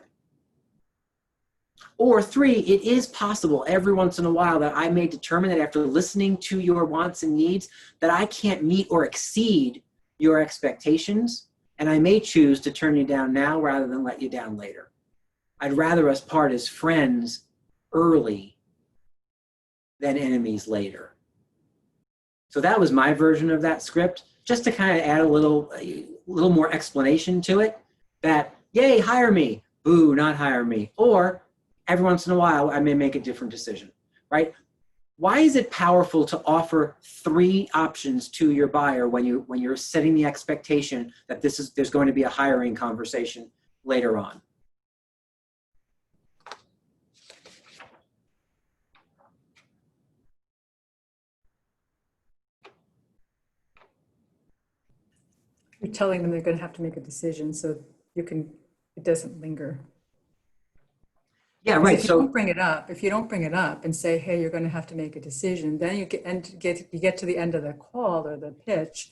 Or three, it is possible every once in a while that I may determine that after listening to your wants and needs that I can't meet or exceed your expectations, and I may choose to turn you down now rather than let you down later. I'd rather us part as friends early than enemies later. So that was my version of that script, just to kind of add a little more explanation to it, that yay, hire me, boo, not hire me. Or every once in a while, I may make a different decision, right? Why is it powerful to offer three options to your buyer when you're setting the expectation that there's going to be a hiring conversation later on? You're telling them they're going to have to make a decision so it doesn't linger. Yeah, right. If you don't bring it up and say, hey, you're going to have to make a decision, then you get to the end of the call or the pitch,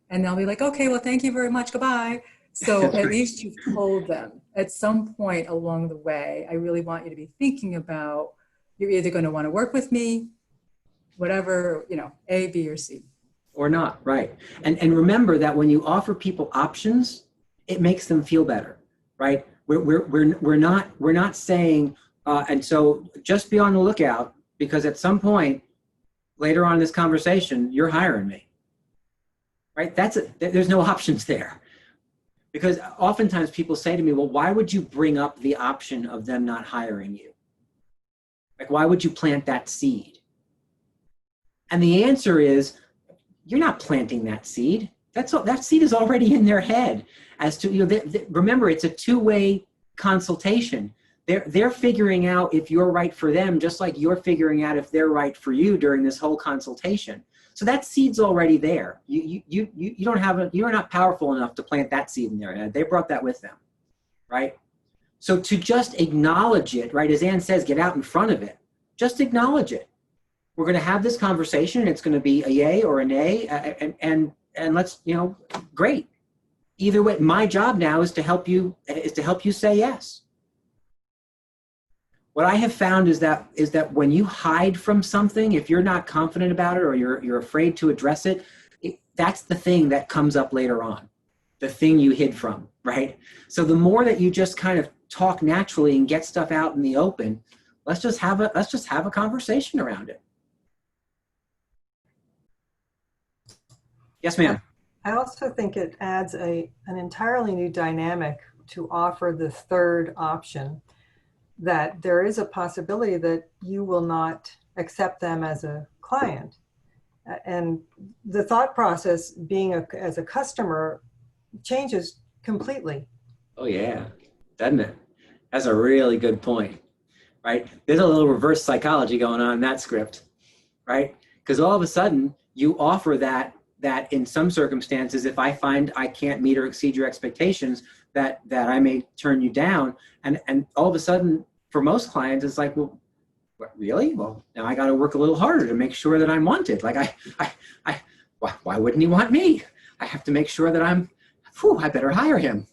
and they'll be like, okay, well, thank you very much, goodbye. So at least you've told them at some point along the way, I really want you to be thinking about, you're either going to want to work with me, whatever, A, B, or C. Or not, right. And remember that when you offer people options, it makes them feel better, right? We're not saying, and so just be on the lookout, because at some point later on in this conversation, you're hiring me, right? There's no options there. Because oftentimes people say to me, well, why would you bring up the option of them not hiring you? Like, why would you plant that seed? And the answer is, you're not planting that seed. That seed is already in their head. As to, remember, it's a two-way consultation. They're figuring out if you're right for them, just like you're figuring out if they're right for you during this whole consultation. So that seed's already there. You're not powerful enough to plant that seed in their head. They brought that with them, right? So to just acknowledge it, right? As Ann says, get out in front of it. Just acknowledge it. we're going to have this conversation. It's going to be a yay or a nay, and let's, great. Either way, my job now is to help you say yes. What I have found is that when you hide from something, if you're not confident about it or you're afraid to address it, that's the thing that comes up later on, the thing you hid from, right? So the more that you just kind of talk naturally and get stuff out in the open, let's just have a conversation around it. Yes, ma'am. I also think it adds an entirely new dynamic to offer the third option, that there is a possibility that you will not accept them as a client. And the thought process being as a customer changes completely. Oh yeah, doesn't it? That's a really good point, right? There's a little reverse psychology going on in that script, right? Because all of a sudden you offer that in some circumstances, if I find I can't meet or exceed your expectations, that I may turn you down. And all of a sudden, for most clients, it's like, well, what, really? Well, now I got to work a little harder to make sure that I'm wanted. Like why wouldn't he want me? I have to make sure that I better hire him,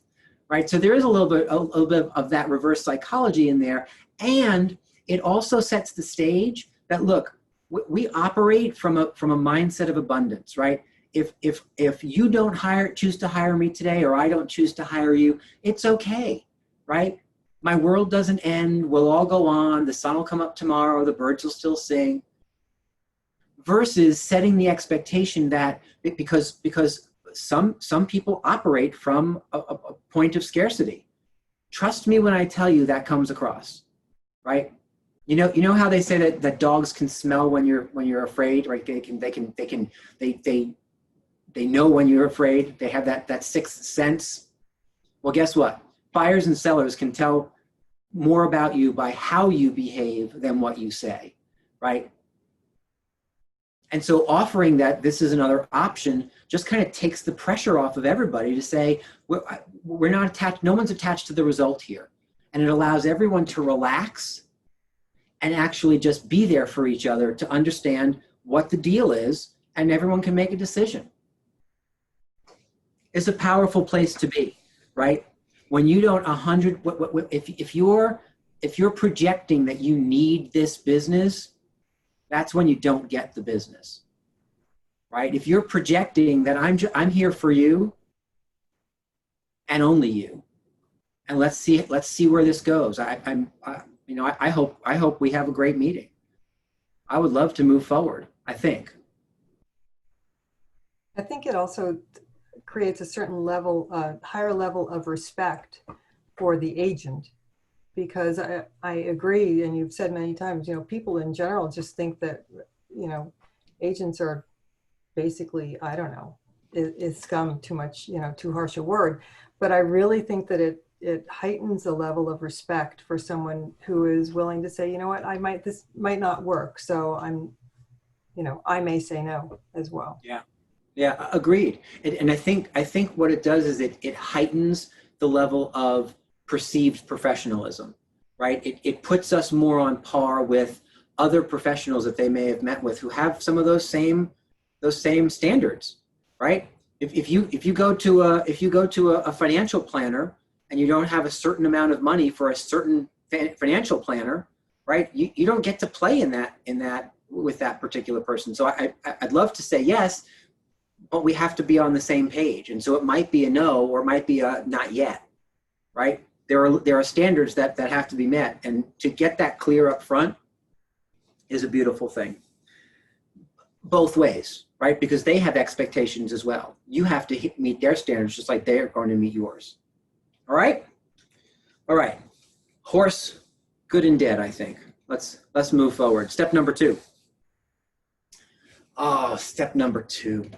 right? So there is a little bit of that reverse psychology in there. And it also sets the stage that, look, we operate from a mindset of abundance, right? If you don't choose to hire me today, or I don't choose to hire you, it's okay, right? My world doesn't end. We'll all go on. The sun will come up tomorrow. The birds will still sing. Versus setting the expectation that because some people operate from a point of scarcity. Trust me when I tell you that comes across, right? You know how they say that dogs can smell when you're afraid, right? They know when you're afraid. They have that sixth sense. Well, guess what? Buyers and sellers can tell more about you by how you behave than what you say, right? And so offering that this is another option just kind of takes the pressure off of everybody to say, we're not attached, no one's attached to the result here. And it allows everyone to relax and actually just be there for each other to understand what the deal is, and everyone can make a decision. It's a powerful place to be, right? When you don't if you're projecting that you need this business, that's when you don't get the business, right? If you're projecting that I'm here for you and only you, and let's see where this goes. I hope we have a great meeting. I would love to move forward. I think it also creates a certain level, higher level of respect for the agent, because I agree, and you've said many times, people in general just think that, agents are basically, I don't know, is scum too much, too harsh a word, but I really think that it heightens a level of respect for someone who is willing to say, you know what, this might not work, so I may say no as well. Yeah, agreed. And I think what it does is it heightens the level of perceived professionalism, right? It puts us more on par with other professionals that they may have met with who have some of those same standards, right? If you go to a financial planner and you don't have a certain amount of money for a certain financial planner, right? You don't get to play in that with that particular person. So I'd love to say yes, but we have to be on the same page. And so it might be a no, or it might be a not yet, right? There are standards that have to be met. And to get that clear up front is a beautiful thing. Both ways, right? Because they have expectations as well. You have to meet their standards just like they're going to meet yours. All right? All right. Horse, good and dead, I think. Let's move forward. Step number 2. Oh, step number 2.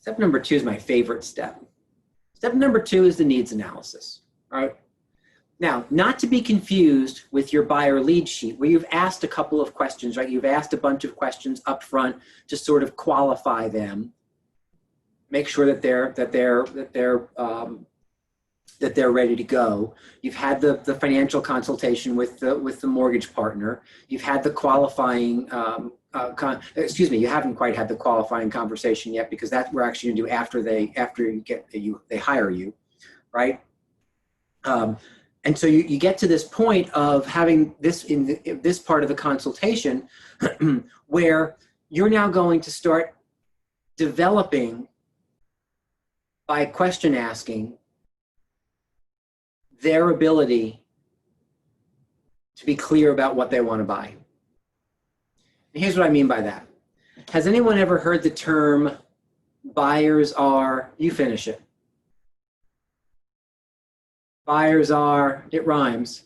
Step number 2 is my favorite step. Step number 2 is the needs analysis. All right. Now, not to be confused with your buyer lead sheet, where you've asked a couple of questions, right? You've asked a bunch of questions up front to sort of qualify them, make sure that they're that they're ready to go. You've had the financial consultation with the mortgage partner. You've had the qualifying, you haven't quite had the qualifying conversation yet, because that we're actually gonna do after they hire you, right? And so you get to this point of having this in this part of the consultation where you're now going to start developing, by question asking, their ability to be clear about what they want to buy. And here's what I mean by that. Has anyone ever heard the term buyers are, you finish it. Buyers are, it rhymes.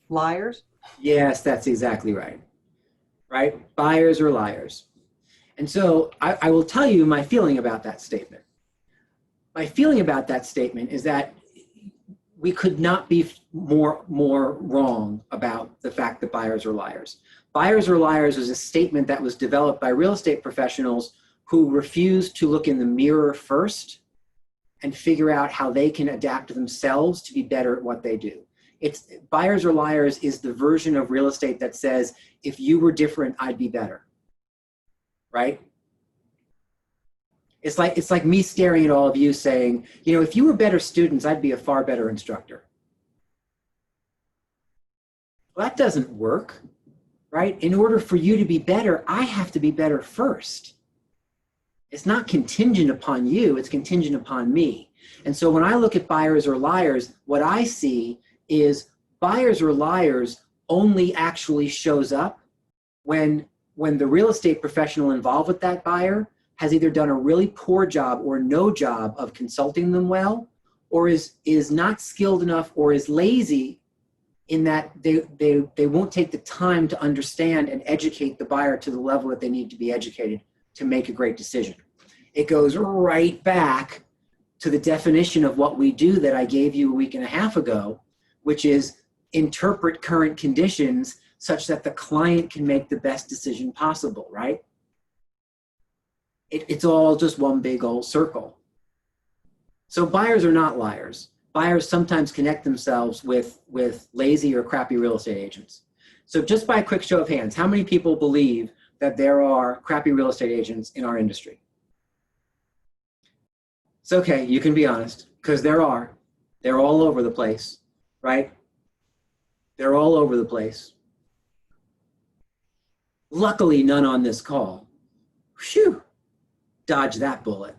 Liars? Yes, that's exactly right. Right? Buyers are liars. And so I will tell you my feeling about that statement. My feeling about that statement is that we could not be more wrong about the fact that buyers are liars. Buyers are liars is a statement that was developed by real estate professionals who refused to look in the mirror first and figure out how they can adapt themselves to be better at what they do. It's buyers are liars is the version of real estate that says, if you were different, I'd be better. Right? It's like me staring at all of you saying, you know, if you were better students, I'd be a far better instructor. Well, that doesn't work, right? In order for you to be better, I have to be better first. It's not contingent upon you, it's contingent upon me. And so when I look at buyers or liars, what I see is buyers or liars only actually shows up when the real estate professional involved with that buyer has either done a really poor job or no job of consulting them well, or is not skilled enough or is lazy in that they won't take the time to understand and educate the buyer to the level that they need to be educated to make a great decision. It goes right back to the definition of what we do that I gave you a week and a half ago, which is interpret current conditions such that the client can make the best decision possible, right? It's all just one big old circle. So buyers are not liars. Buyers sometimes connect themselves with lazy or crappy real estate agents. So just by a quick show of hands, how many people believe that there are crappy real estate agents in our industry? It's okay, you can be honest, because there are. They're all over the place, right? They're all over the place. Luckily, none on this call. Phew, dodge that bullet.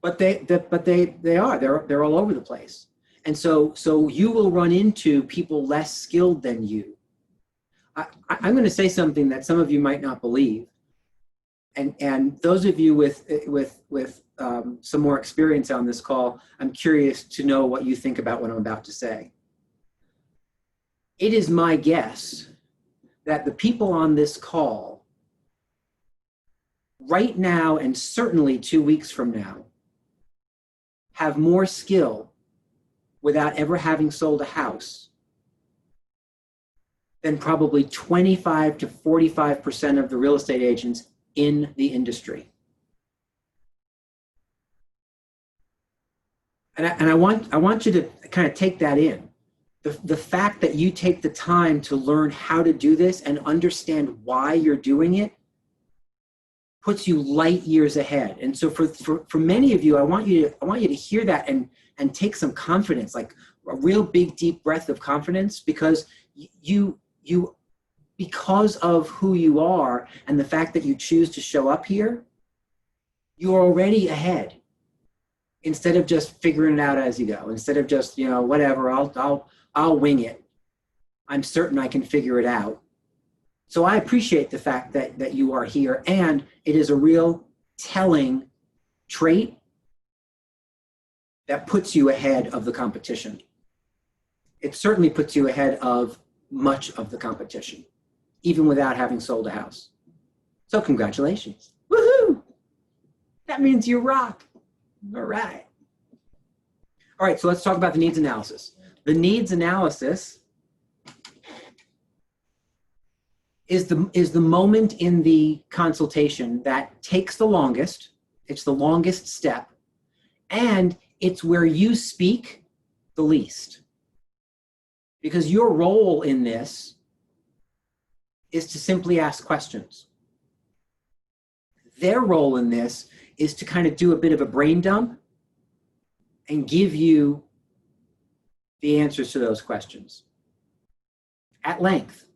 But they are. They're all over the place. And so you will run into people less skilled than you. I'm going to say something that some of you might not believe. And those of you with some more experience on this call, I'm curious to know what you think about what I'm about to say. It is my guess that the people on this call right now, and certainly 2 weeks from now, have more skill without ever having sold a house than probably 25 to 45% of the real estate agents in the industry. And I want you to kind of take that in. The fact that you take the time to learn how to do this and understand why you're doing it puts you light years ahead. And so for many of you, I want you to hear that and take some confidence, like a real big deep breath of confidence, because you because of who you are and the fact that you choose to show up here, you're already ahead. Instead of just figuring it out as you go, instead of just, you know, whatever, I'll wing it. I'm certain I can figure it out. So I appreciate the fact that you are here, and it is a real telling trait that puts you ahead of the competition. It certainly puts you ahead of much of the competition, even without having sold a house. So congratulations. Woohoo! That means you rock. All right. All right, so let's talk about the needs analysis. The needs analysis is the moment in the consultation that takes the longest. It's the longest step. And it's where you speak the least. Because your role in this is to simply ask questions. Their role in this is to kind of do a bit of a brain dump and give you the answers to those questions at length.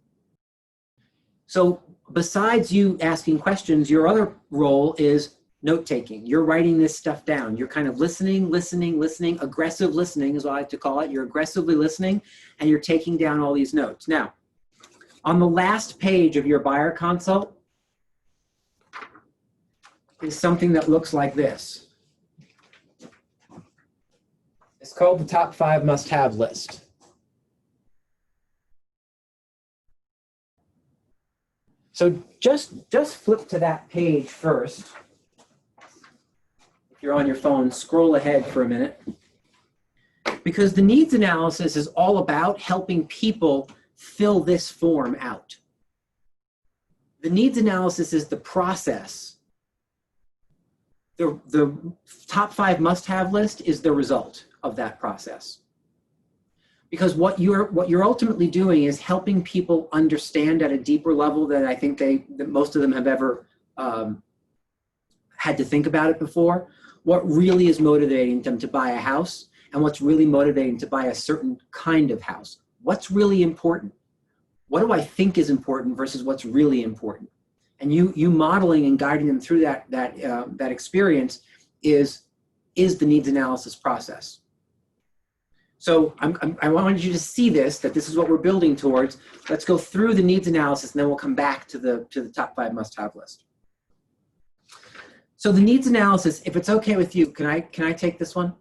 So besides you asking questions, your other role is note-taking. You're writing this stuff down. You're kind of listening, aggressive listening is what I like to call it. You're aggressively listening and you're taking down all these notes. Now, on the last page of your buyer consult is something that looks like this. It's called the top 5 must-have list. So just flip to that page first. If you're on your phone, scroll ahead for a minute. Because the needs analysis is all about helping people fill this form out. The needs analysis is the process. The top 5 must-have list is the result of that process. Because what you're ultimately doing is helping people understand at a deeper level than I think that most of them have ever had to think about it before, what really is motivating them to buy a house and what's really motivating to buy a certain kind of house. What's really important? What do I think is important versus what's really important? And you modeling and guiding them through that experience is the needs analysis process. So I wanted you to see that this is what we're building towards. Let's go through the needs analysis and then we'll come back to the top 5 must-have list. So the needs analysis, if it's okay with you, can I take this one?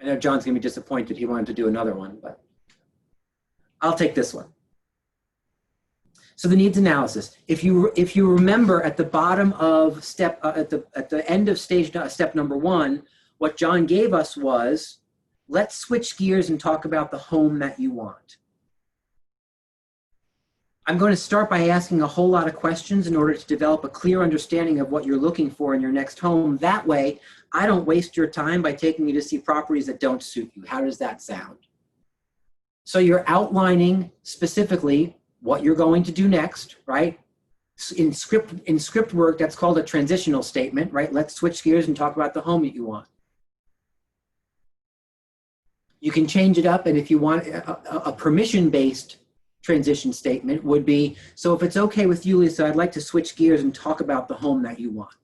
I know John's gonna be disappointed. He wanted to do another one, but I'll take this one. So the needs analysis. If you remember at the bottom of at the end of step number 1, what John gave us was, let's switch gears and talk about the home that you want. I'm going to start by asking a whole lot of questions in order to develop a clear understanding of what you're looking for in your next home. That way, I don't waste your time by taking you to see properties that don't suit you. How does that sound? So you're outlining specifically what you're going to do next, right? In script work, that's called a transitional statement, right? Let's switch gears and talk about the home that you want. You can change it up, and if you want a permission-based transition statement would be, so if it's okay with you, Lisa, I'd like to switch gears and talk about the home that you want,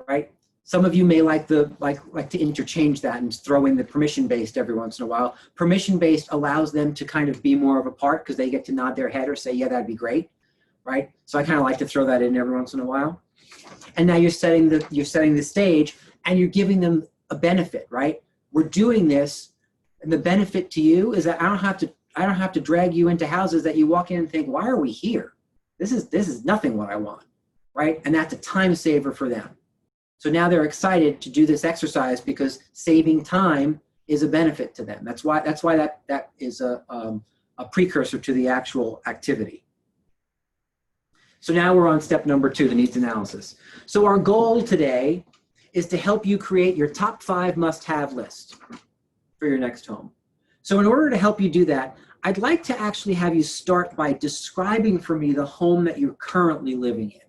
right? Some of you may like to interchange that and throw in the permission-based every once in a while. Permission-based allows them to kind of be more of a part because they get to nod their head or say, yeah, that'd be great, right? So I kind of like to throw that in every once in a while. And now you're setting the stage and you're giving them a benefit, right? We're doing this, and the benefit to you is that I don't have to drag you into houses that you walk in and think, why are we here? This is nothing what I want, right? And that's a time saver for them. So now they're excited to do this exercise because saving time is a benefit to them. That's why that is a precursor to the actual activity. So now we're on step number 2, the needs analysis. So our goal today is to help you create your top 5 must-have list for your next home. So in order to help you do that, I'd like to actually have you start by describing for me the home that you're currently living in.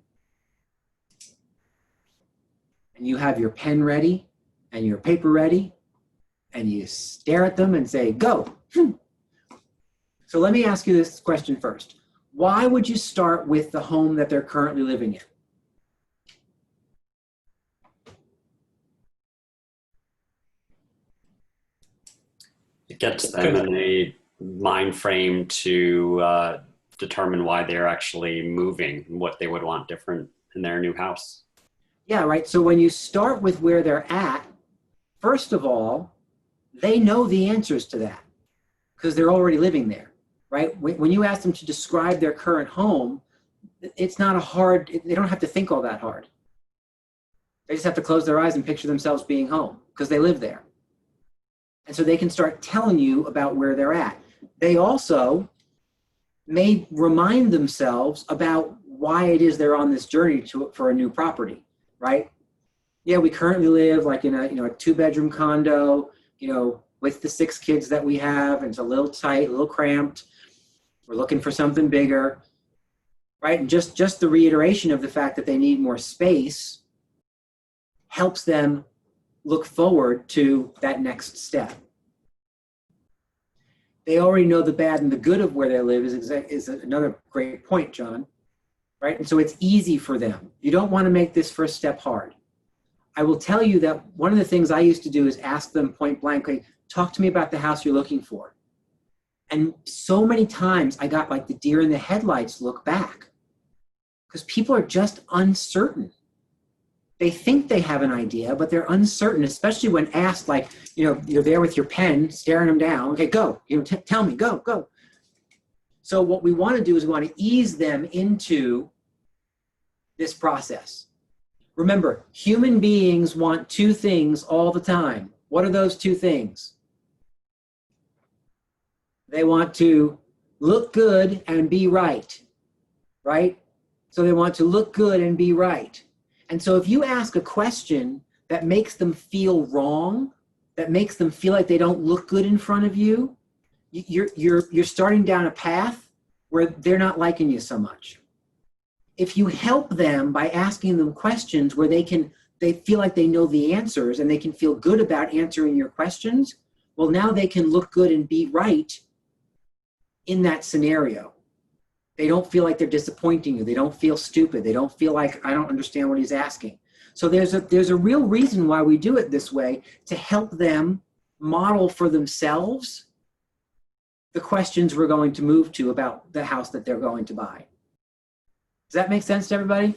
And you have your pen ready and your paper ready, and you stare at them and say, go. So let me ask you this question first. Why would you start with the home that they're currently living in? It gets them in a mind frame to determine why they're actually moving and what they would want different in their new house. Yeah, right. So when you start with where they're at, first of all, they know the answers to that because they're already living there, right? When you ask them to describe their current home, it's not they don't have to think all that hard. They just have to close their eyes and picture themselves being home because they live there. And so they can start telling you about where they're at. They also may remind themselves about why it is they're on this journey for a new property, right? yeah, we currently live like in a, a 2-bedroom condo, with the 6 kids that we have, and it's a little tight, a little cramped. We're looking for something bigger, right? And just the reiteration of the fact that they need more space helps them look forward to that next step. They already know the bad and the good of where they live is another great point, John, right? And so it's easy for them. You don't want to make this first step hard. I will tell you that one of the things I used to do is ask them point blank, okay, talk to me about the house you're looking for. And so many times I got like the deer in the headlights look back, because people are just uncertain. They think they have an idea, but they're uncertain, especially when asked, like, you're there with your pen, staring them down. Okay, go, tell me, go. So what we want to do is we want to ease them into this process. Remember, human beings want 2 things all the time. What are those 2 things? They want to look good and be right? So they want to look good and be right. And so if you ask a question that makes them feel wrong, that makes them feel like they don't look good in front of you, you're starting down a path where they're not liking you so much. If you help them by asking them questions where they feel like they know the answers and they can feel good about answering your questions, well, now they can look good and be right in that scenario. They don't feel like they're disappointing you. They don't feel stupid. They don't feel like, I don't understand what he's asking. So there's a real reason why we do it this way, to help them model for themselves the questions we're going to move to about the house that they're going to buy. Does that make sense to everybody?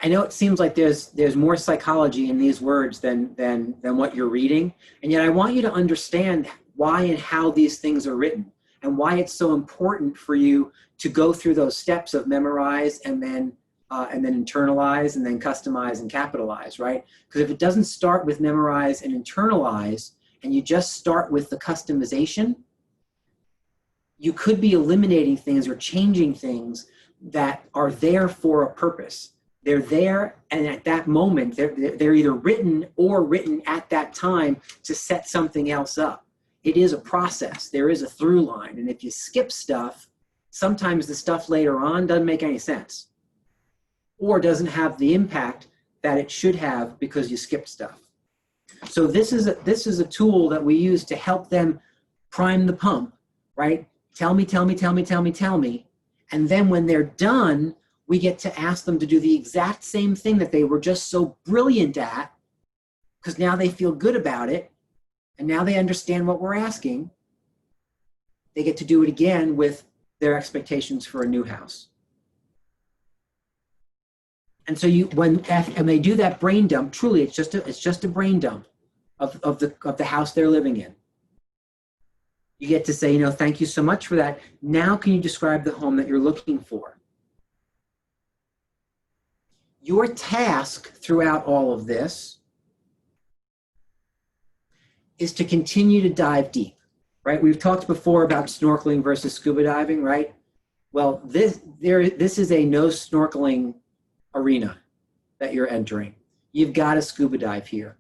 I know it seems like there's more psychology in these words than what you're reading, and yet I want you to understand why and how these things are written, and why it's so important for you to go through those steps of memorize and then internalize and then customize and capitalize, right? Because if it doesn't start with memorize and internalize, and you just start with the customization, you could be eliminating things or changing things that are there for a purpose. They're there, and at that moment, they're either written or written at that time to set something else up. It is a process. There is a through line. And if you skip stuff, sometimes the stuff later on doesn't make any sense or doesn't have the impact that it should have because you skipped stuff. So this is a tool that we use to help them prime the pump, right? Tell me. And then when they're done, we get to ask them to do the exact same thing that they were just so brilliant at, because now they feel good about it. And now they understand what we're asking. They get to do it again with their expectations for a new house. And so when they do that brain dump, truly it's just a brain dump of the house they're living in. You get to say, thank you so much for that. Now can you describe the home that you're looking for? Your task throughout all of this is to continue to dive deep, right? We've talked before about snorkeling versus scuba diving, right? Well, this is a no snorkeling arena that you're entering. You've got to scuba dive here,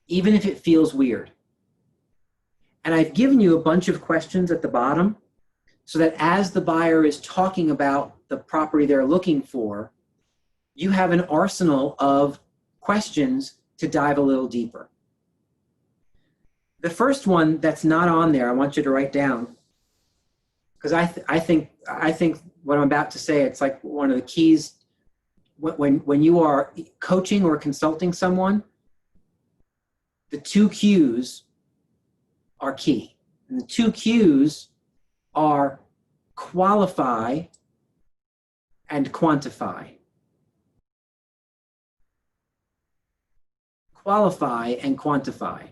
even if it feels weird. And I've given you a bunch of questions at the bottom so that as the buyer is talking about the property they're looking for, you have an arsenal of questions to dive a little deeper. The first one that's not on there, I want you to write down, because I think what I'm about to say, it's like one of the keys when you are coaching or consulting someone. The 2 Q's are key, and the 2 Q's are qualify and quantify. Qualify and quantify.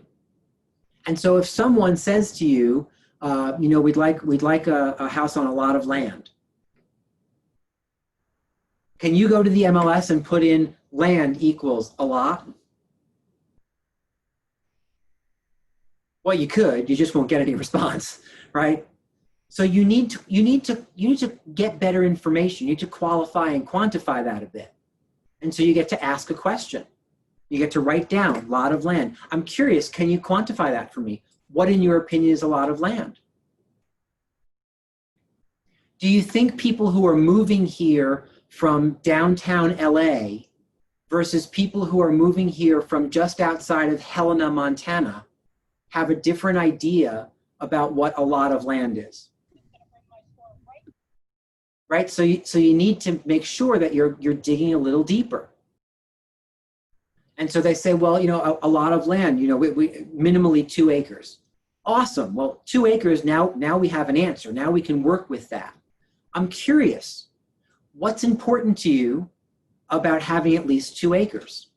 And so if someone says to you, we'd like a house on a lot of land, can you go to the MLS and put in land equals a lot? Well, you could, you just won't get any response, right? So you need to get better information. You need to qualify and quantify that a bit. And so you get to ask a question. You get to write down lot of land. I'm curious, can you quantify that for me? What in your opinion is a lot of land? Do you think people who are moving here from downtown LA versus people who are moving here from just outside of Helena, Montana, have a different idea about what a lot of land is? Right? So you need to make sure that you're digging a little deeper. And so they say, well, a lot of land, we minimally 2 acres. Awesome. Well, 2 acres, now we have an answer. Now we can work with that. I'm curious, what's important to you about having at least 2 acres?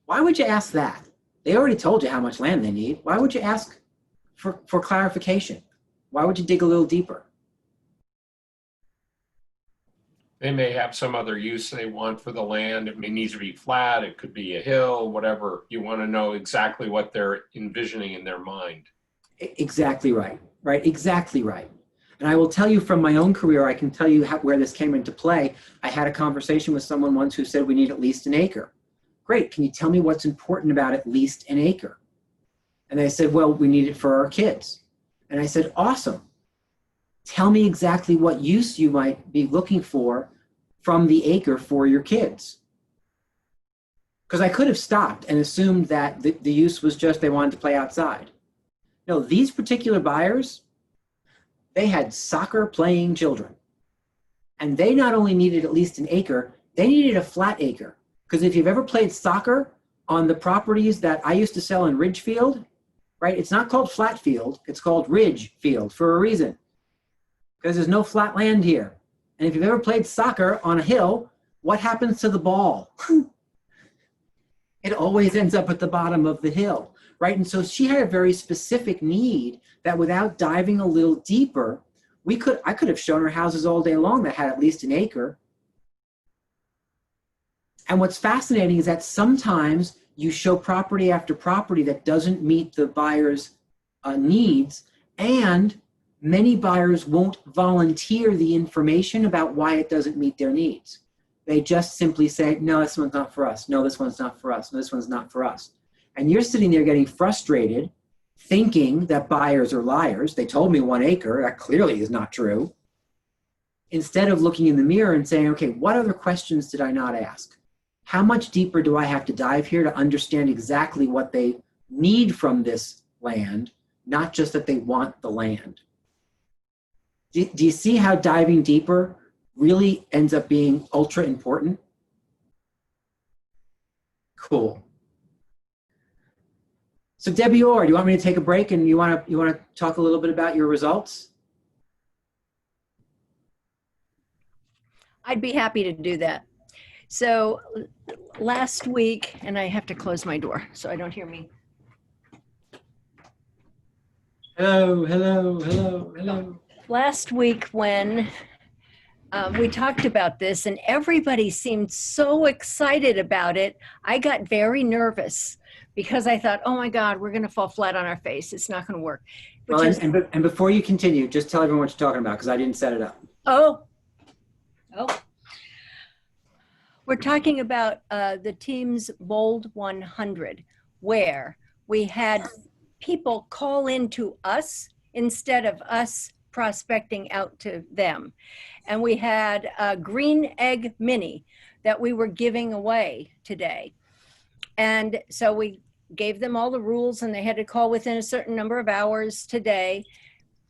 Why would you ask that? They already told you how much land they need. Why would you ask for clarification? Why would you dig a little deeper? They may have some other use they want for the land. It needs to be flat. It could be a hill, whatever. You want to know exactly what they're envisioning in their mind. Exactly right, right? Exactly right. And I will tell you from my own career, I can tell you where this came into play. I had a conversation with someone once who said we need at least an acre. Great, can you tell me what's important about at least an acre? And they said, well, we need it for our kids. And I said, awesome. Tell me exactly what use you might be looking for from the acre for your kids. Because I could have stopped and assumed that the use was just they wanted to play outside. No, these particular buyers, they had soccer playing children. And they not only needed at least an acre, they needed a flat acre. Because if you've ever played soccer on the properties that I used to sell in Ridgefield, right? It's not called flat field, it's called Ridge Field for a reason. Because there's no flat land here. And if you've ever played soccer on a hill, what happens to the ball? It always ends up at the bottom of the hill, right? And so she had a very specific need that without diving a little deeper, I could have shown her houses all day long that had at least an acre. And what's fascinating is that sometimes you show property after property that doesn't meet the buyer's needs, and many buyers won't volunteer the information about why it doesn't meet their needs. They just simply say, no, this one's not for us. No, this one's not for us. No, this one's not for us. And you're sitting there getting frustrated, thinking that buyers are liars. They told me 1 acre. That clearly is not true. Instead of looking in the mirror and saying, okay, what other questions did I not ask? How much deeper do I have to dive here to understand exactly what they need from this land, not just that they want the land? Do you see how diving deeper really ends up being ultra important? Cool. So Debbie Orr, do you want me to take a break and you want to talk a little bit about your results? I'd be happy to do that. So last week, and I have to close my door so I don't hear me. Hello, hello, hello, hello. Last week when we talked about this and everybody seemed so excited about it, I got very nervous because I thought, oh my God, we're going to fall flat on our face. It's not going to work. Well, and before you continue, just tell everyone what you're talking about because I didn't set it up. Oh. We're talking about the team's Bold 100, where we had people call in to us instead of us prospecting out to them. And we had a green egg mini that we were giving away today. And so we gave them all the rules and they had to call within a certain number of hours today.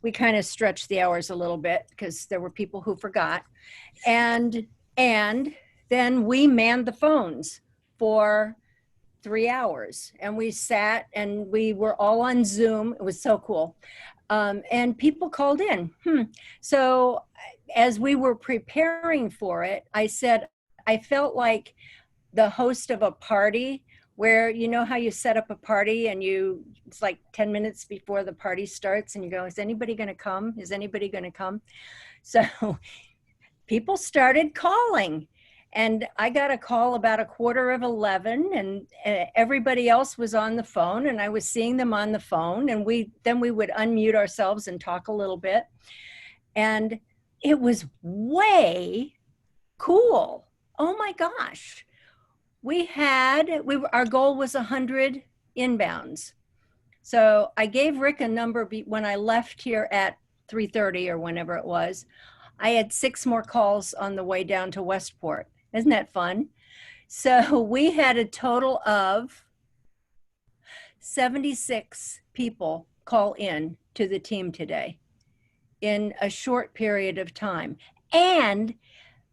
We kind of stretched the hours a little bit because there were people who forgot. And then we manned the phones for 3 hours and we sat and we were all on Zoom. It was so cool. And people called in. So as we were preparing for it, I said, I felt like the host of a party where, you know how you set up a party and it's like 10 minutes before the party starts and you go, is anybody going to come? Is anybody going to come? So people started calling. And I got a call about 11:15 and everybody else was on the phone and I was seeing them on the phone and then we would unmute ourselves and talk a little bit. And it was way cool. oh my gosh, our goal was 100 inbounds. So I gave Rick a number when I left here at 3:30 or whenever it was. I had 6 more calls on the way down to Westport. Isn't that fun? So we had a total of 76 people call in to the team today in a short period of time. And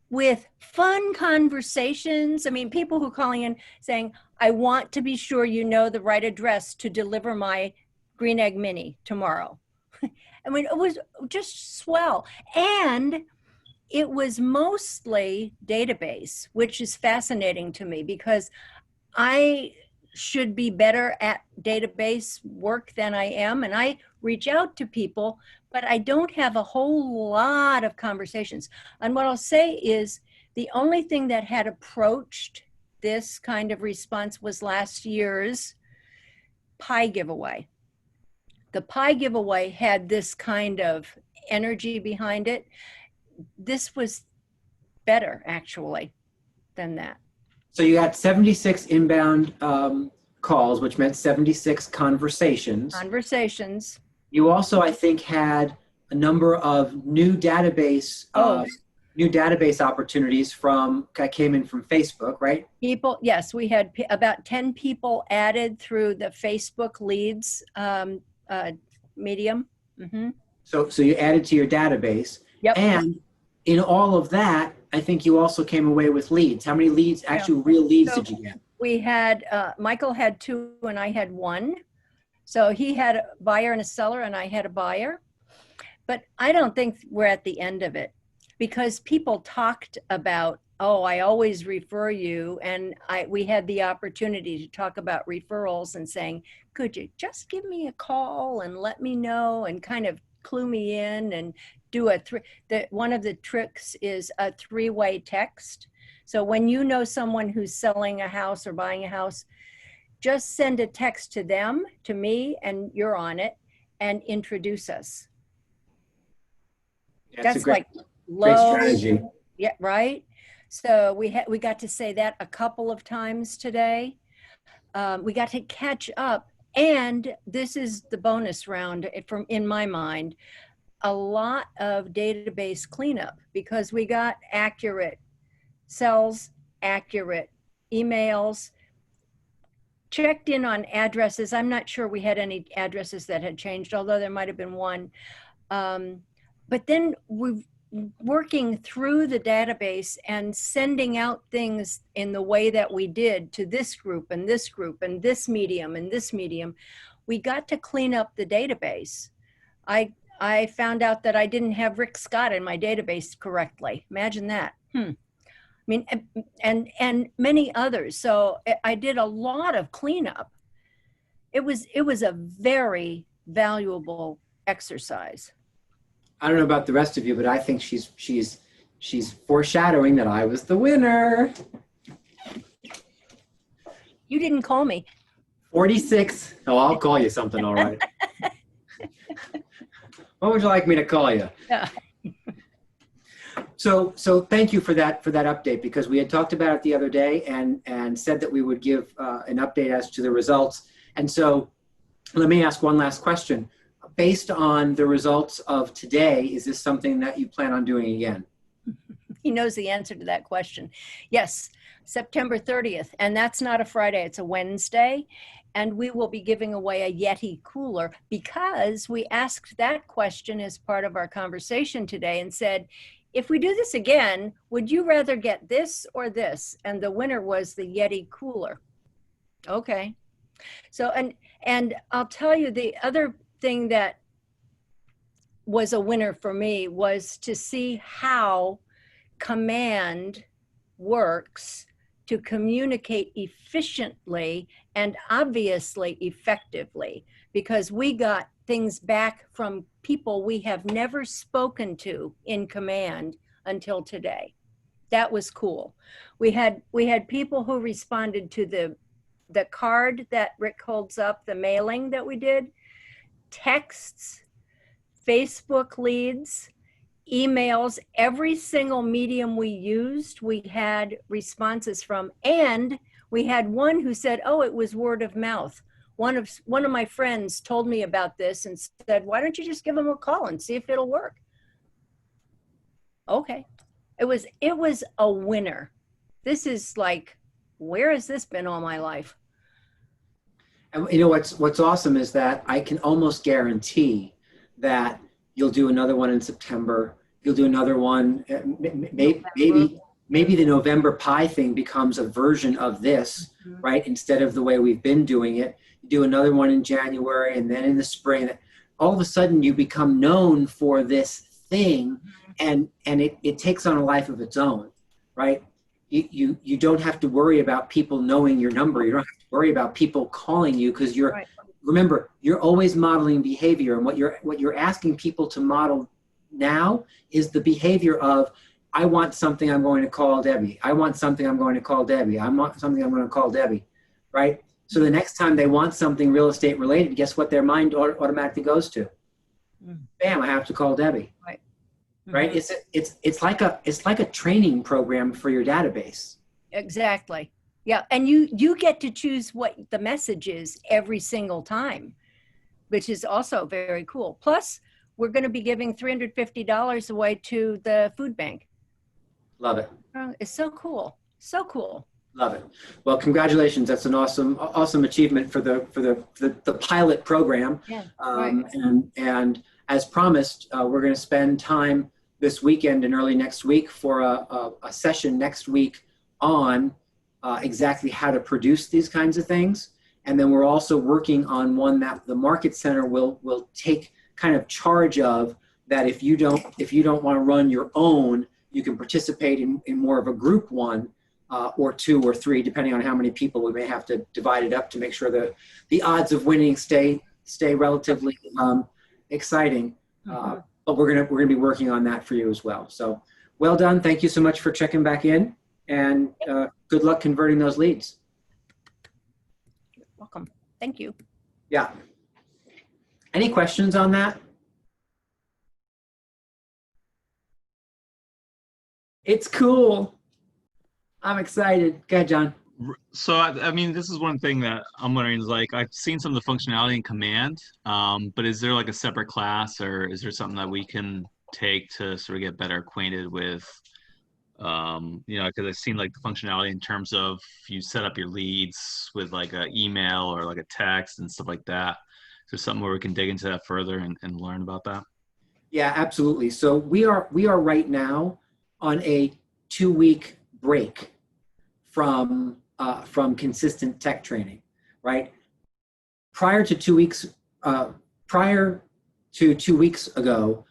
with fun conversations. I mean, people who are calling in saying, I want to be sure you know the right address to deliver my green egg mini tomorrow. I mean, it was just swell. And it was mostly database, which is fascinating to me because I should be better at database work than I am. And I reach out to people, but I don't have a whole lot of conversations. And what I'll say is the only thing that had approached this kind of response was last year's pie giveaway. The pie giveaway had this kind of energy behind it. This was better actually than that. So you had 76 inbound calls, which meant 76 conversations. Conversations. You also, I think, had a number of new database opportunities that came in from Facebook, right? People, yes, we had about 10 people added through the Facebook leads medium. Mm-hmm. So you added to your database. Yep. And in all of that, I think you also came away with leads. How many leads, actual real leads did you get? We had, Michael had 2 and I had 1. So he had a buyer and a seller and I had a buyer. But I don't think we're at the end of it because people talked about, oh, I always refer you. And we had the opportunity to talk about referrals and saying, could you just give me a call and let me know and kind of clue me in and do one of the tricks is a 3-way text. So when you know someone who's selling a house or buying a house, just send a text to them, to me, and you're on it, and introduce us. That's great, like low. Great strategy. Yeah, right. So we got to say that a couple of times today. We got to catch up, and this is the bonus round in my mind. A lot of database cleanup because we got accurate cells, accurate emails, checked in on addresses. I'm not sure we had any addresses that had changed, although there might have been one. But then we're working through the database and sending out things in the way that we did to this group and this group and this medium and this medium. We got to clean up the database. I found out that I didn't have Rick Scott in my database correctly. Imagine that. I mean, and many others. So I did a lot of cleanup. It was a very valuable exercise. I don't know about the rest of you, but I think she's foreshadowing that I was the winner. You didn't call me. 46. Oh, I'll call you something, all right. What would you like me to call you? Yeah. So thank you for that update because we had talked about it the other day and said that we would give an update as to the results. And so let me ask one last question. Based on the results of today, is this something that you plan on doing again? He knows the answer to that question. Yes, September 30th. And that's not a Friday, it's a Wednesday. And we will be giving away a Yeti cooler because we asked that question as part of our conversation today and said, if we do this again, would you rather get this or this? And the winner was the Yeti cooler. Okay. So, and I'll tell you the other thing that was a winner for me was to see how command works to communicate efficiently and obviously effectively, because we got things back from people we have never spoken to in command until today. That was cool. We had people who responded to the card that Rick holds up, the mailing that we did, texts, Facebook leads, emails, every single medium we used, we had responses from, and we had one who said, oh, it was word of mouth. One of my friends told me about this and said, why don't you just give them a call and see if it'll work? Okay. It was a winner. This is like, where has this been all my life? And you know what's awesome is that I can almost guarantee that you'll do another one in September. You'll do another one. Maybe the November pie thing becomes a version of this, right? Instead of the way we've been doing it. You do another one in January, and then in the spring. All of a sudden, you become known for this thing, and it takes on a life of its own, right? You don't have to worry about people knowing your number. You don't have to worry about people calling you, because you're right. Remember, you're always modeling behavior, and what you're asking people to model now is the behavior of, I want something, I'm going to call Debbie. I want something, I'm going to call Debbie. I want something, I'm going to call Debbie, right? So the next time they want something real estate related, guess what their mind automatically goes to? Bam, I have to call Debbie. Right. Right? It's like a training program for your database. Exactly. Yeah, and you get to choose what the message is every single time, which is also very cool. Plus, we're going to be giving $350 away to the food bank. Love it. It's so cool. So cool. Love it. Well, congratulations. That's an awesome achievement for the pilot program. Yeah, right. And as promised, we're going to spend time this weekend and early next week for a session next week on exactly how to produce these kinds of things. And then we're also working on one that the Market Center will take kind of charge of, that if you don't want to run your own, you can participate in more of a group one, or two or three, depending on how many people. We may have to divide it up to make sure that the odds of winning stay relatively exciting. But we're gonna be working on that for you as well. So well done. Thank you so much for checking back in, and good luck converting those leads. You're welcome. Thank you. Yeah. Any questions on that? It's cool. I'm excited. Go ahead, John. So, I mean, this is one thing that I'm wondering is, like, I've seen some of the functionality in Command, but is there like a separate class, or is there something that we can take to sort of get better acquainted with, you know, because I've seen like the functionality in terms of you set up your leads with like an email or like a text and stuff like that. Is there something where we can dig into that further and learn about that? Yeah, absolutely. So we are right now on a 2-week break from consistent tech training, right? Prior to 2 weeks ago,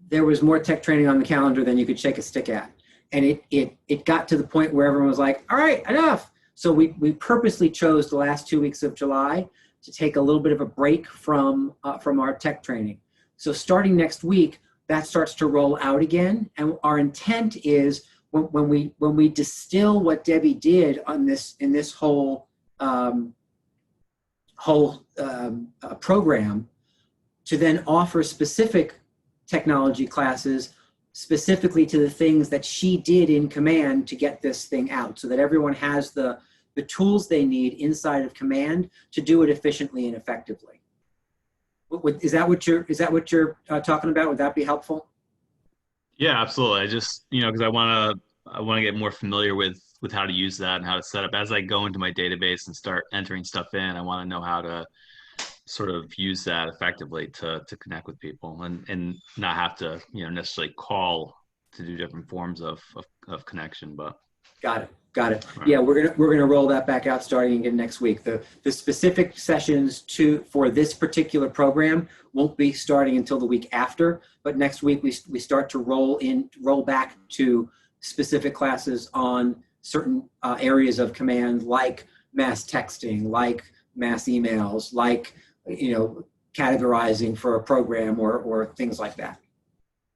there was more tech training on the calendar than you could shake a stick at. And it got to the point where everyone was like, all right, enough. So we purposely chose the last 2 weeks of July to take a little bit of a break from our tech training. So starting next week, that starts to roll out again. And our intent is when we distill what Debbie did in this whole program, to then offer specific technology classes specifically to the things that she did in Command to get this thing out, so that everyone has the tools they need inside of Command to do it efficiently and effectively. Is that what you're talking about? Would that be helpful? Yeah, absolutely. I just, you know, because I want to get more familiar with how to use that and how to set up. As I go into my database and start entering stuff in, I want to know how to sort of use that effectively to connect with people and not have to, you know, necessarily call to do different forms of connection. But got it. Right. Yeah, we're gonna roll that back out starting again next week. The specific sessions for this particular program won't be starting until the week after, but next week we start to roll back to specific classes on certain areas of Command, like mass texting, like mass emails, like, you know, categorizing for a program or things like that.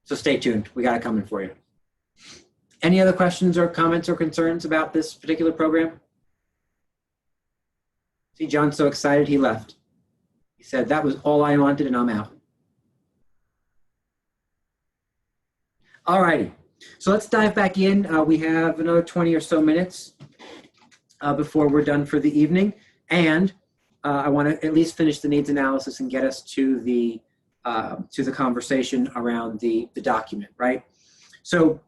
So stay tuned. We got it coming for you. Any other questions or comments or concerns about this particular program? See, John's so excited he left. He said, that was all I wanted and I'm out. All righty. So let's dive back in. We have another 20 or so minutes before we're done for the evening. And I want to at least finish the needs analysis and get us to the conversation around the document, right? So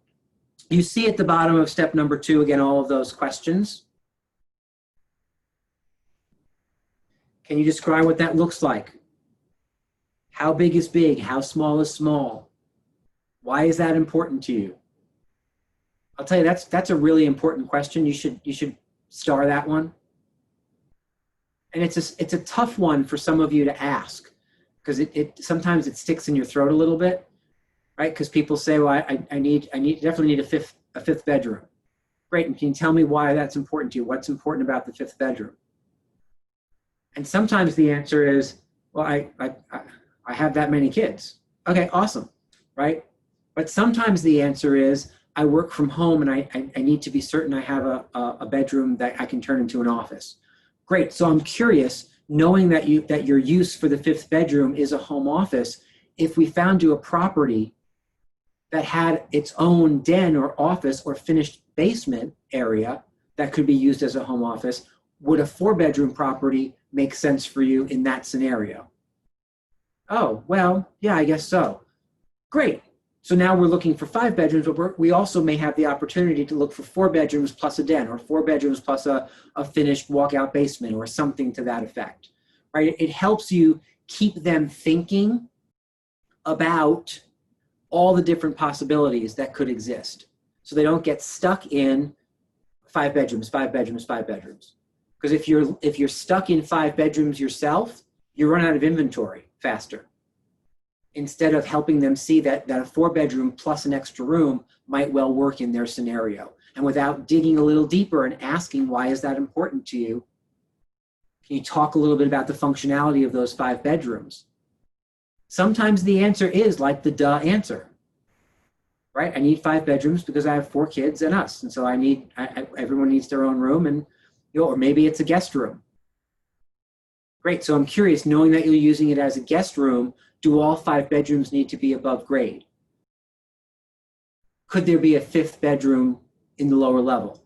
you see at the bottom of step number 2, again, all of those questions. Can you describe what that looks like? How big is big? How small is small? Why is that important to you? I'll tell you, that's a really important question. You should star that one. And it's a tough one for some of you to ask, because sometimes it sticks in your throat a little bit, right? Because people say, well, I definitely need a fifth bedroom. Great, and can you tell me why that's important to you? What's important about the 5th bedroom? And sometimes the answer is, well, I have that many kids. Okay, awesome, right? But sometimes the answer is, I work from home and I need to be certain I have a bedroom that I can turn into an office. Great, so I'm curious, knowing that your use for the 5th bedroom is a home office, if we found you a property that had its own den or office or finished basement area that could be used as a home office, would a 4-bedroom property make sense for you in that scenario? Oh, well, yeah, I guess so. Great. So now we're looking for 5 bedrooms, but we also may have the opportunity to look for 4 bedrooms plus a den, or 4 bedrooms plus a finished walkout basement, or something to that effect, right? It helps you keep them thinking about all the different possibilities that could exist, so they don't get stuck in 5 bedrooms, 5 bedrooms, 5 bedrooms. Because if you're stuck in 5 bedrooms yourself, you run out of inventory faster, instead of helping them see that a 4-bedroom plus an extra room might well work in their scenario. And without digging a little deeper and asking, why is that important to you? Can you talk a little bit about the functionality of those 5 bedrooms? Sometimes the answer is like the duh answer, right? I need 5 bedrooms because I have 4 kids and us. And so everyone needs their own room, and or maybe it's a guest room. Great, so I'm curious, knowing that you're using it as a guest room, do all 5 bedrooms need to be above grade? Could there be a 5th bedroom in the lower level?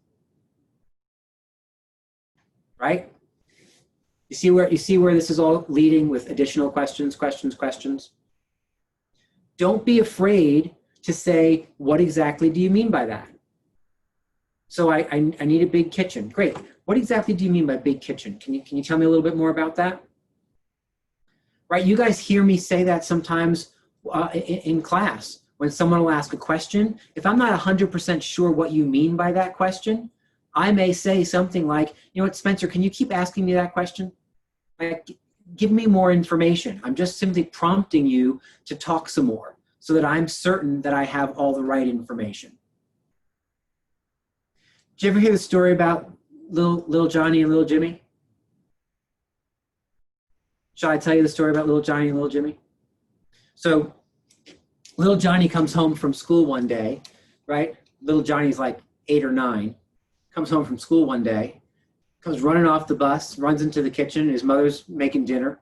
Right? You see where this is all leading with additional questions. Don't be afraid to say, what exactly do you mean by that? So I need a big kitchen. Great. What exactly do you mean by big kitchen? Can you tell me a little bit more about that? Right, you guys hear me say that sometimes in class when someone will ask a question. If I'm not 100% sure what you mean by that question, I may say something like, you know what, Spencer, can you keep asking me that question? Like, give me more information. I'm just simply prompting you to talk some more so that I'm certain that I have all the right information. Did you ever hear the story about little Johnny and little Jimmy? Shall I tell you the story about little Johnny and little Jimmy? So little Johnny comes home from school one day, right? Little Johnny's like 8 or 9, comes home from school one day, comes running off the bus, runs into the kitchen, his mother's making dinner,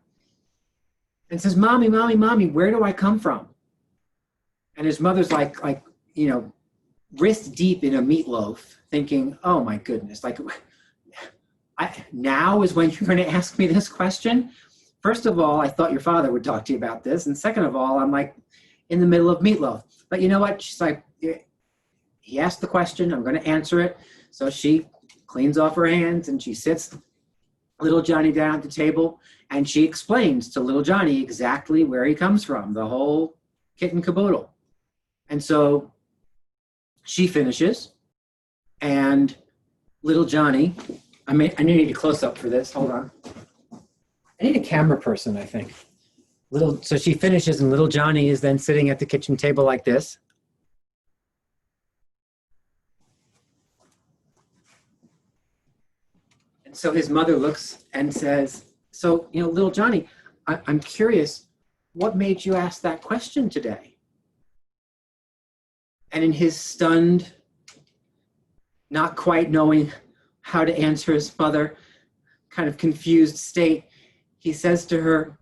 and says, Mommy, Mommy, Mommy, where do I come from? And his mother's like, you know, wrist deep in a meatloaf, thinking, oh my goodness, like, now is when you're going to ask me this question? First of all, I thought your father would talk to you about this. And second of all, I'm like in the middle of meatloaf. But you know what? She's like, he asked the question, I'm going to answer it. So she cleans off her hands and she sits little Johnny down at the table and she explains to little Johnny exactly where he comes from, the whole kit and caboodle. And so she finishes, and little Johnny, I need a close up for this. Hold on. I need a camera person, I think. So she finishes, and little Johnny is then sitting at the kitchen table like this. And so his mother looks and says, so, you know, little Johnny, I'm curious, what made you ask that question today? And in his stunned, not quite knowing how to answer his mother, kind of confused state, he says to her,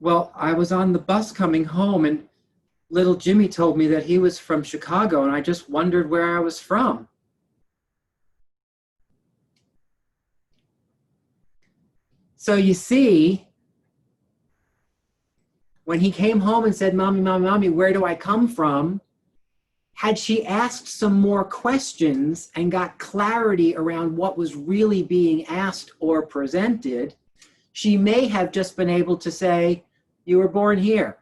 well, I was on the bus coming home and little Jimmy told me that he was from Chicago, and I just wondered where I was from. So you see, when he came home and said, Mommy, Mommy, Mommy, where do I come from? Had she asked some more questions and got clarity around what was really being asked or presented, she may have just been able to say, you were born here,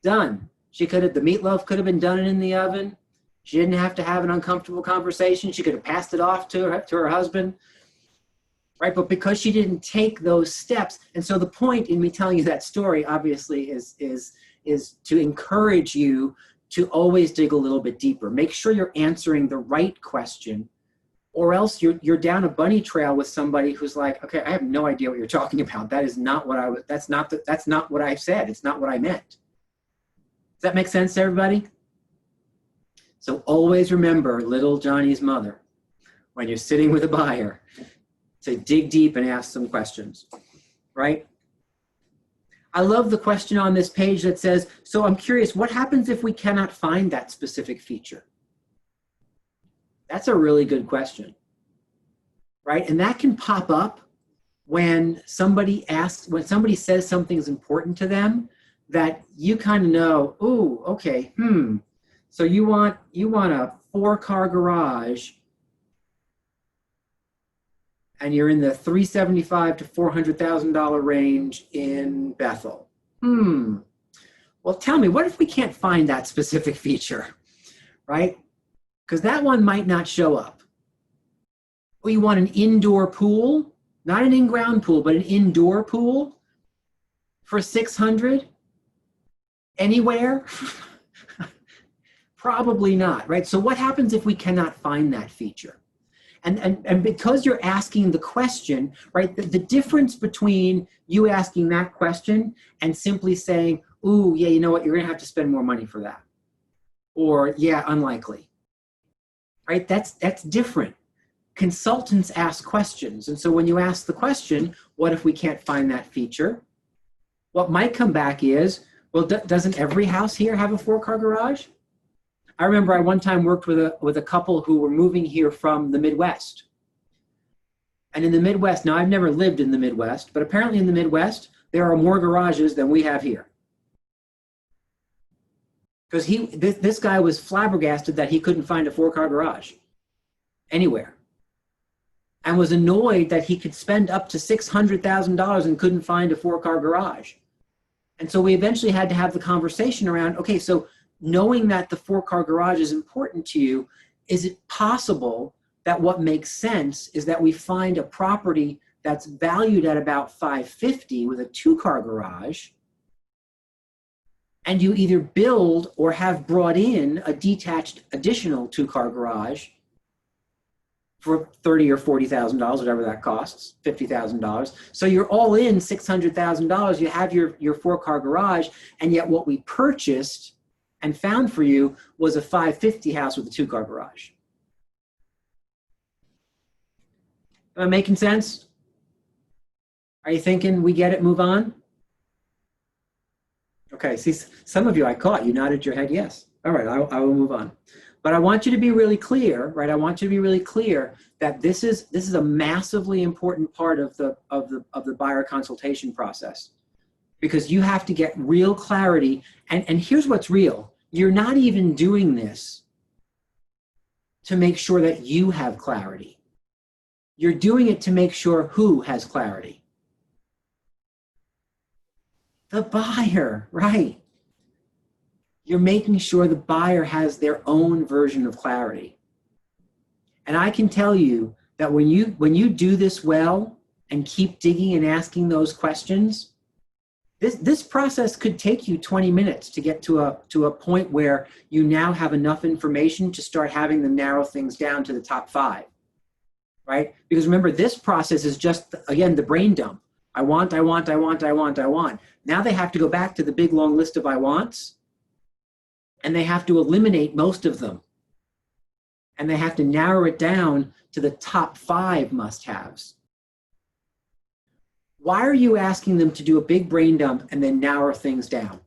done. The meatloaf could have been done in the oven. She didn't have to have an uncomfortable conversation. She could have passed it off to her husband, right? But because she didn't take those steps, and so the point in me telling you that story, obviously, is to encourage you to always dig a little bit deeper. Make sure you're answering the right question, or else you're down a bunny trail with somebody who's like, okay, I have no idea what you're talking about. That is not what that's not what I said. It's not what I meant. Does that make sense to everybody? So always remember little Johnny's mother when you're sitting with a buyer to dig deep and ask some questions, right? I love the question on this page that says, so I'm curious, what happens if we cannot find that specific feature? That's a really good question, right? And that can pop up when somebody says something is important to them that you kind of know, oh, okay, so you want a 4-car garage and you're in the $375,000 to $400,000 range in Bethel. Well, tell me, what if we can't find that specific feature, right? Because that one might not show up. Or you want an indoor pool, not an in-ground pool, but an indoor pool for $600,000 anywhere? Probably not, right? So what happens if we cannot find that feature? And because you're asking the question, right, the difference between you asking that question and simply saying, ooh, yeah, you know what, you're gonna have to spend more money for that. Or, yeah, unlikely, right? That's different. Consultants ask questions. And so when you ask the question, what if we can't find that feature? What might come back is, well, doesn't every house here have a 4-car garage? I remember I one time worked with a couple who were moving here from the Midwest. And in the Midwest, now I've never lived in the Midwest, but apparently in the Midwest, there are more garages than we have here. Because this guy was flabbergasted that he couldn't find a 4-car garage anywhere. And was annoyed that he could spend up to $600,000 and couldn't find a 4-car garage. And so we eventually had to have the conversation around, okay, so knowing that the 4-car garage is important to you, is it possible that what makes sense is that we find a property that's valued at about $550,000 with a 2-car garage, and you either build or have brought in a detached additional 2-car garage for $30,000 or $40,000, whatever that costs, $50,000. So you're all in $600,000. You have your 4-car garage, and yet what we purchased and found for you was a $550,000 house with a 2-car garage. Am I making sense? Are you thinking we get it, move on? Okay, see, some of you I caught, you nodded your head yes. All right, I will move on. But I want you to be really clear, right? I want you to be really clear that this is a massively important part of the buyer consultation process, because you have to get real clarity. And here's what's real. You're not even doing this to make sure that you have clarity. You're doing it to make sure who has clarity? The buyer, right? You're making sure the buyer has their own version of clarity. And I can tell you that when you do this well and keep digging and asking those questions, this process could take you 20 minutes to get to a point where you now have enough information to start having them narrow things down to the top 5, right? Because remember, this process is just, again, the brain dump. I want. Now they have to go back to the big long list of I wants, and they have to eliminate most of them. And they have to narrow it down to the top 5 must-haves. Why are you asking them to do a big brain dump and then narrow things down?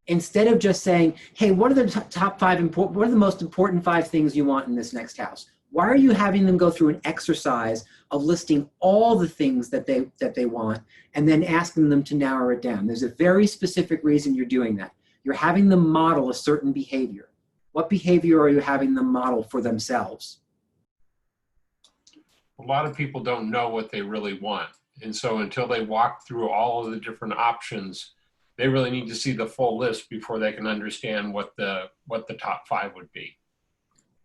Instead of just saying, hey, what are the top five important, what are the most important 5 things you want in this next house? Why are you having them go through an exercise of listing all the things that they want and then asking them to narrow it down? There's a very specific reason you're doing that. You're having them model a certain behavior. What behavior are you having them model for themselves? A lot of people don't know what they really want. And so until they walk through all of the different options, they really need to see the full list before they can understand what the top 5 would be.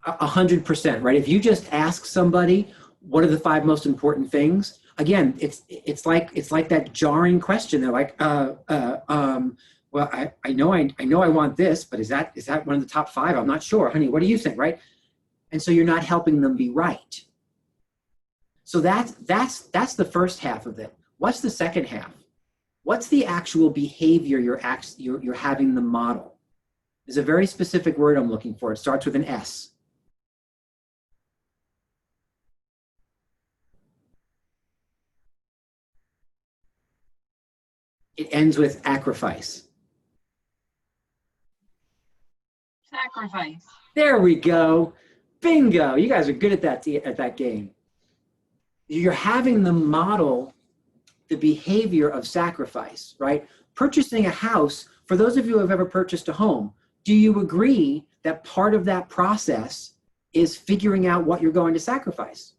100%, right? If you just ask somebody, what are the 5 most important things? Again, it's like that jarring question. They're like, well, I know I want this, but is that one of the top 5? I'm not sure, honey. What do you think, right? And so you're not helping them be right. So that's the first half of it. What's the second half? What's the actual behavior you're having them model? There's a very specific word I'm looking for. It starts with an S. It ends with sacrifice. Sacrifice. There we go. Bingo. You guys are good at that game. You're having them model the behavior of sacrifice, right? Purchasing a house, for those of you who have ever purchased a home, do you agree that part of that process is figuring out what you're going to sacrifice?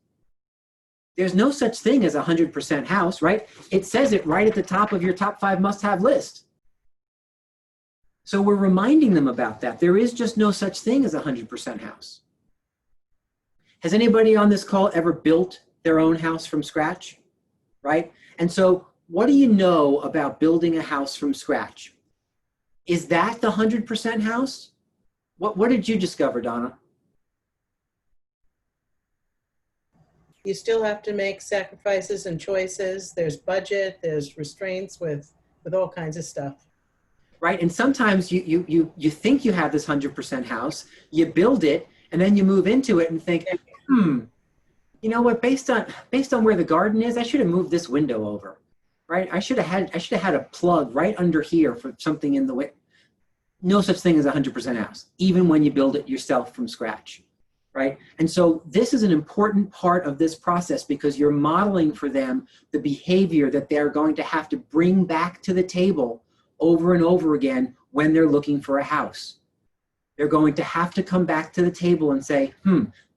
There's no such thing as a 100% house, right? It says it right at the top of your top 5 must-have list. So we're reminding them about that. There is just no such thing as a 100% house. Has anybody on this call ever built their own house from scratch, right? And so what do you know about building a house from scratch? Is that the 100% house? What did you discover, Donna? You still have to make sacrifices and choices. There's budget, there's restraints with all kinds of stuff. Right, and sometimes you think you have this 100% house, you build it, and then you move into it and think, you know what? Based on where the garden is, I should have moved this window over, right? I should have had a plug right under here for something in the way. No such thing as a 100% house, even when you build it yourself from scratch, right? And so this is an important part of this process because you're modeling for them the behavior that they're going to have to bring back to the table over and over again when they're looking for a house. They're going to have to come back to the table and say,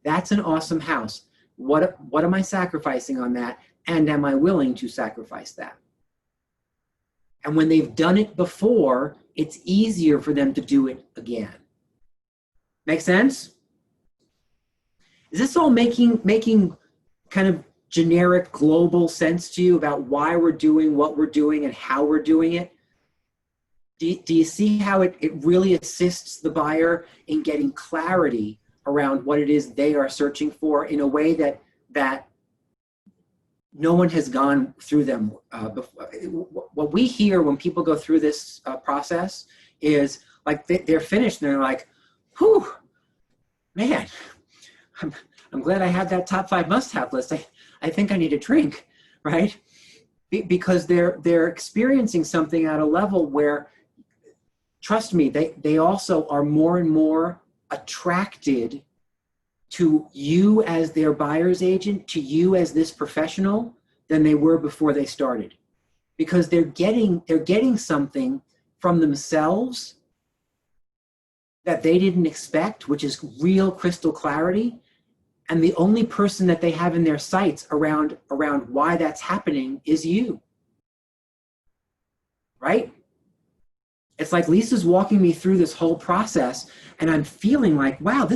that's an awesome house. What am I sacrificing on that? And am I willing to sacrifice that? And when they've done it before, it's easier for them to do it again. Make sense? Is this all making kind of generic global sense to you about why we're doing what we're doing and how we're doing it? Do you see how it really assists the buyer in getting clarity around what it is they are searching for in a way that no one has gone through them before? What we hear when people go through this process is like they're finished and they're like, whew, man, I'm glad I had that top 5 must-have list. I think I need a drink, right? Because they're experiencing something at a level where, trust me, they also are more and more attracted to you as their buyer's agent, to you as this professional, than they were before they started. Because they're getting something from themselves that they didn't expect, which is real crystal clarity. And the only person that they have in their sights around why that's happening is you. Right? It's like Lisa's walking me through this whole process and I'm feeling like, wow,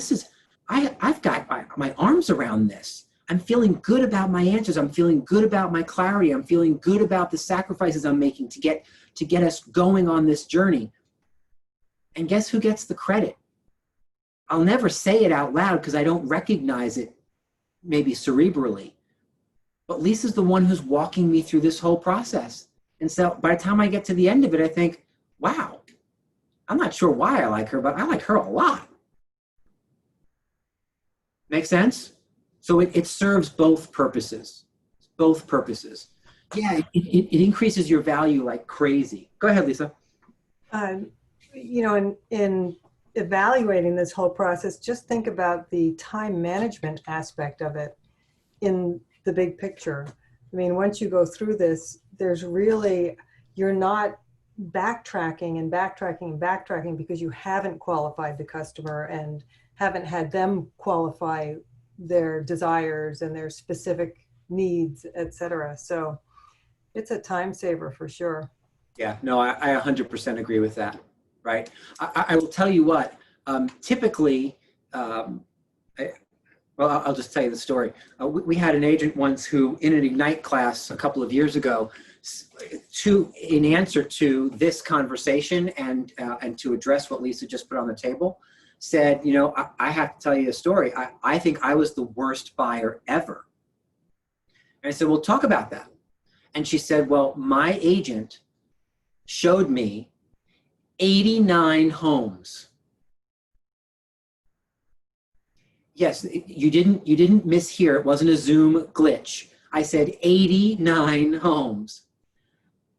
I've got my arms around this. I'm feeling good about my answers. I'm feeling good about my clarity. I'm feeling good about the sacrifices I'm making to get us going on this journey. And guess who gets the credit? I'll never say it out loud because I don't recognize it maybe cerebrally. But Lisa's the one who's walking me through this whole process. And so by the time I get to the end of it, I think, wow, I'm not sure why I like her, but I like her a lot. Make sense? So it serves both purposes. Both purposes. Yeah, it increases your value like crazy. Go ahead, Lisa. you know, in evaluating this whole process, just think about the time management aspect of it in the big picture. I mean, once you go through this, there's really, you're not backtracking and backtracking and backtracking because you haven't qualified the customer and haven't had them qualify their desires and their specific needs, etc. So it's a time saver for sure. Yeah, no, I 100% agree with that, right? I will tell you what, typically, well, I'll just tell you the story. We had an agent once who, in an Ignite class a couple of years ago, in answer to this conversation and to address what Lisa just put on the table, said, you know, I have to tell you a story. I think I was the worst buyer ever. And I said, well, talk about that. And she said, well, my agent showed me 89 homes. Yes, you didn't mishear. It wasn't a Zoom glitch. I said 89 homes.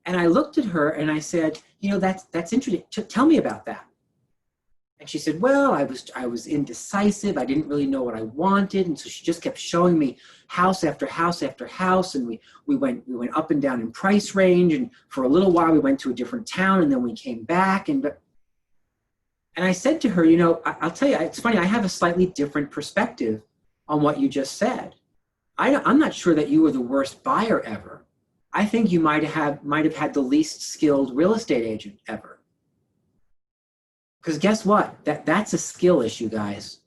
And I looked at her and I said, you know, that's interesting. Tell me about that. And she said, well, I was indecisive. I didn't really know what I wanted. And so she just kept showing me house after house after house. And we went up and down in price range. And for a little while we went to a different town and then we came back. And I said to her, you know, I'll tell you, it's funny, I have a slightly different perspective on what you just said. I'm not sure that you were the worst buyer ever. I think you might have had the least skilled real estate agent ever. Because guess what? That's a skill issue, guys.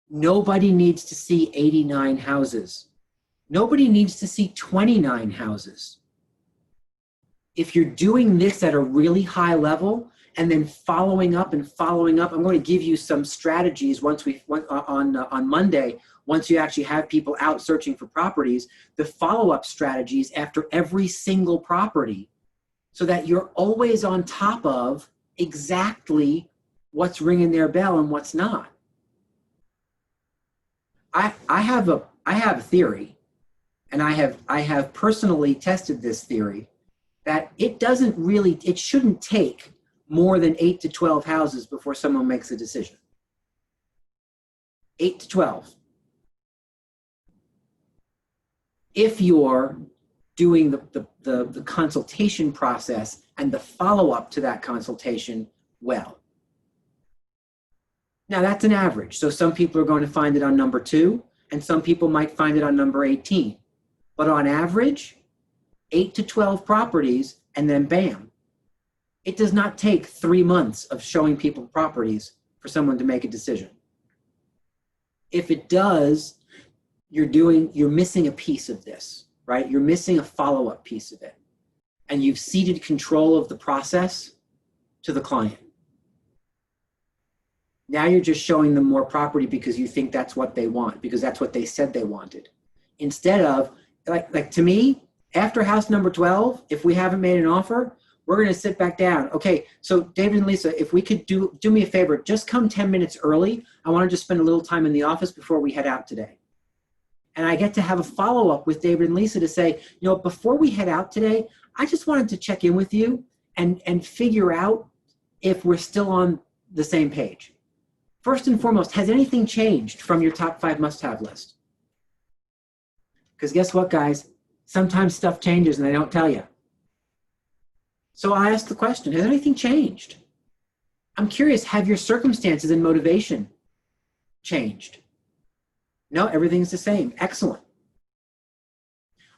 Nobody needs to see 89 houses. Nobody needs to see 29 houses. If you're doing this at a really high level and then following up, I'm going to give you some strategies on Monday, once you actually have people out searching for properties, the follow-up strategies after every single property so that you're always on top of exactly what's ringing their bell and what's not. I have a theory, and I have personally tested this theory, that it shouldn't take more than 8 to 12 houses before someone makes a decision. 8 to 12. If you're doing the consultation process and the follow-up to that consultation well. Now that's an average. So some people are going to find it on number 2 and some people might find it on number 18. But on average, 8 to 12 properties and then bam. It does not take 3 months of showing people properties for someone to make a decision. If it does, you're missing a piece of this, right? You're missing a follow-up piece of it. And you've ceded control of the process to the client. Now you're just showing them more property because you think that's what they want, because that's what they said they wanted. Instead of, like to me, after house number 12, if we haven't made an offer, we're going to sit back down. Okay, so David and Lisa, if we could do me a favor, just come 10 minutes early. I want to just spend a little time in the office before we head out today. And I get to have a follow-up with David and Lisa to say, you know, before we head out today, I just wanted to check in with you and figure out if we're still on the same page. First and foremost, has anything changed from your top 5 must-have list? Because guess what, guys? Sometimes stuff changes and they don't tell you. So I asked the question, has anything changed? I'm curious, have your circumstances and motivation changed? No, everything's the same. Excellent.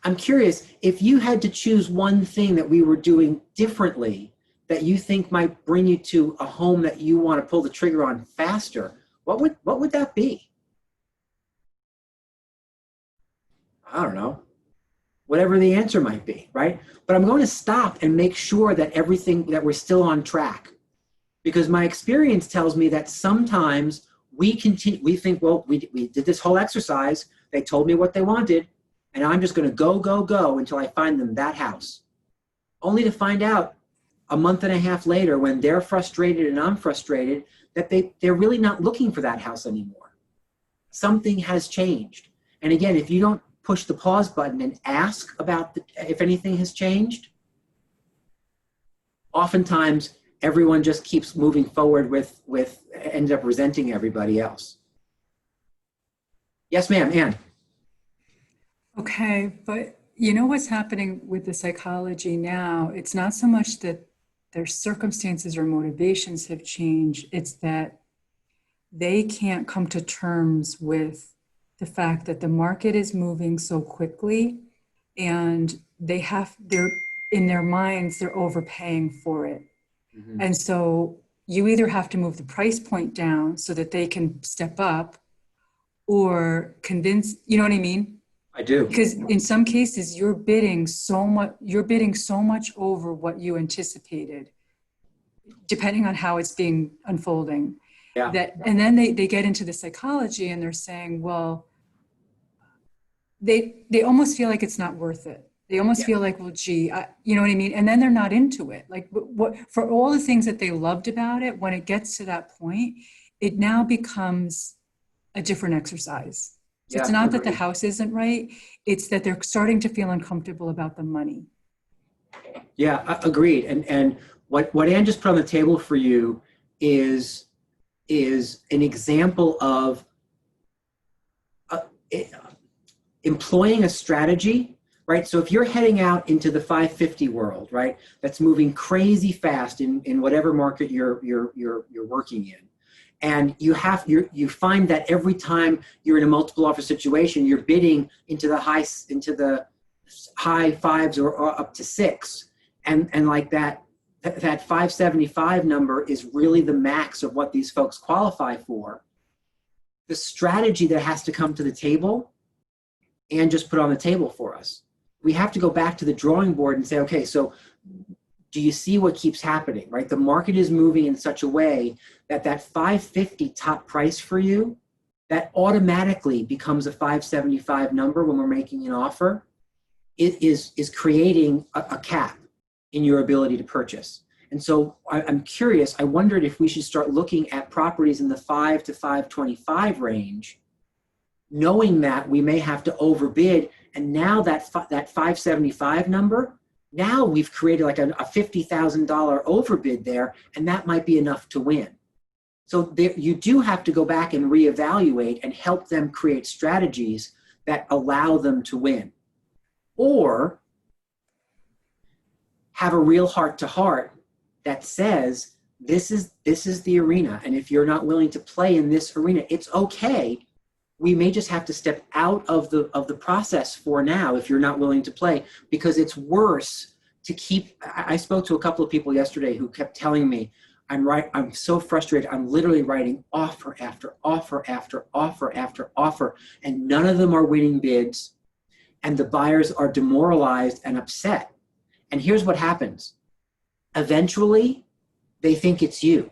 I'm curious, if you had to choose one thing that we were doing differently that you think might bring you to a home that you want to pull the trigger on faster, what would that be? I don't know. Whatever the answer might be, right? But I'm going to stop and make sure that we're still on track. Because my experience tells me that sometimes we think, well, we did this whole exercise, they told me what they wanted, and I'm just going to go until I find them that house. Only to find out a month and a half later, when they're frustrated and I'm frustrated, that they're really not looking for that house anymore. Something has changed. And again, if you don't push the pause button and ask about if anything has changed, oftentimes everyone just keeps moving forward with ends up resenting everybody else. Yes, ma'am, Ann. Okay, but you know what's happening with the psychology now? It's not so much that their circumstances or motivations have changed, it's that they can't come to terms with the fact that the market is moving so quickly, and they're in their minds, they're overpaying for it. Mm-hmm. And so you either have to move the price point down so that they can step up, or convince, you know what I mean? I do. Because in some cases you're bidding so much over what you anticipated, depending on how it's being unfolding. Yeah. And then they get into the psychology and they're saying, well, they almost feel like it's not worth it. They almost feel like, well, gee, you know what I mean? And then they're not into it. Like, what for all the things that they loved about it, when it gets to that point, it now becomes a different exercise. So it's not that the house isn't right, it's that they're starting to feel uncomfortable about the money. Yeah, agreed. And what Ann just put on the table for you is an example of employing a strategy, right? So if you're heading out into the 550 world, right, that's moving crazy fast in whatever market you're working in, and you find that every time you're in a multiple offer situation, you're bidding into the high fives or up to 6, and like that 575 number is really the max of what these folks qualify for. The strategy that has to come to the table and just put on the table for us. We have to go back to the drawing board and say, okay, so do you see what keeps happening, right? The market is moving in such a way that 550 top price for you, that automatically becomes a 575 number when we're making an offer. It is creating a cap in your ability to purchase. And so I'm curious, I wondered if we should start looking at properties in the 5 to 525 range, knowing that we may have to overbid. And now that 575 number, now we've created like a $50,000 overbid there, and that might be enough to win. So you do have to go back and reevaluate and help them create strategies that allow them to win. Or have a real heart-to-heart that says, this is the arena, and if you're not willing to play in this arena, it's okay. We may just have to step out of the process for now if you're not willing to play, because it's worse to keep. I spoke to a couple of people yesterday who kept telling me, I'm so frustrated. I'm literally writing offer after offer after offer after offer, and none of them are winning bids, and the buyers are demoralized and upset. And here's what happens. Eventually, they think it's you.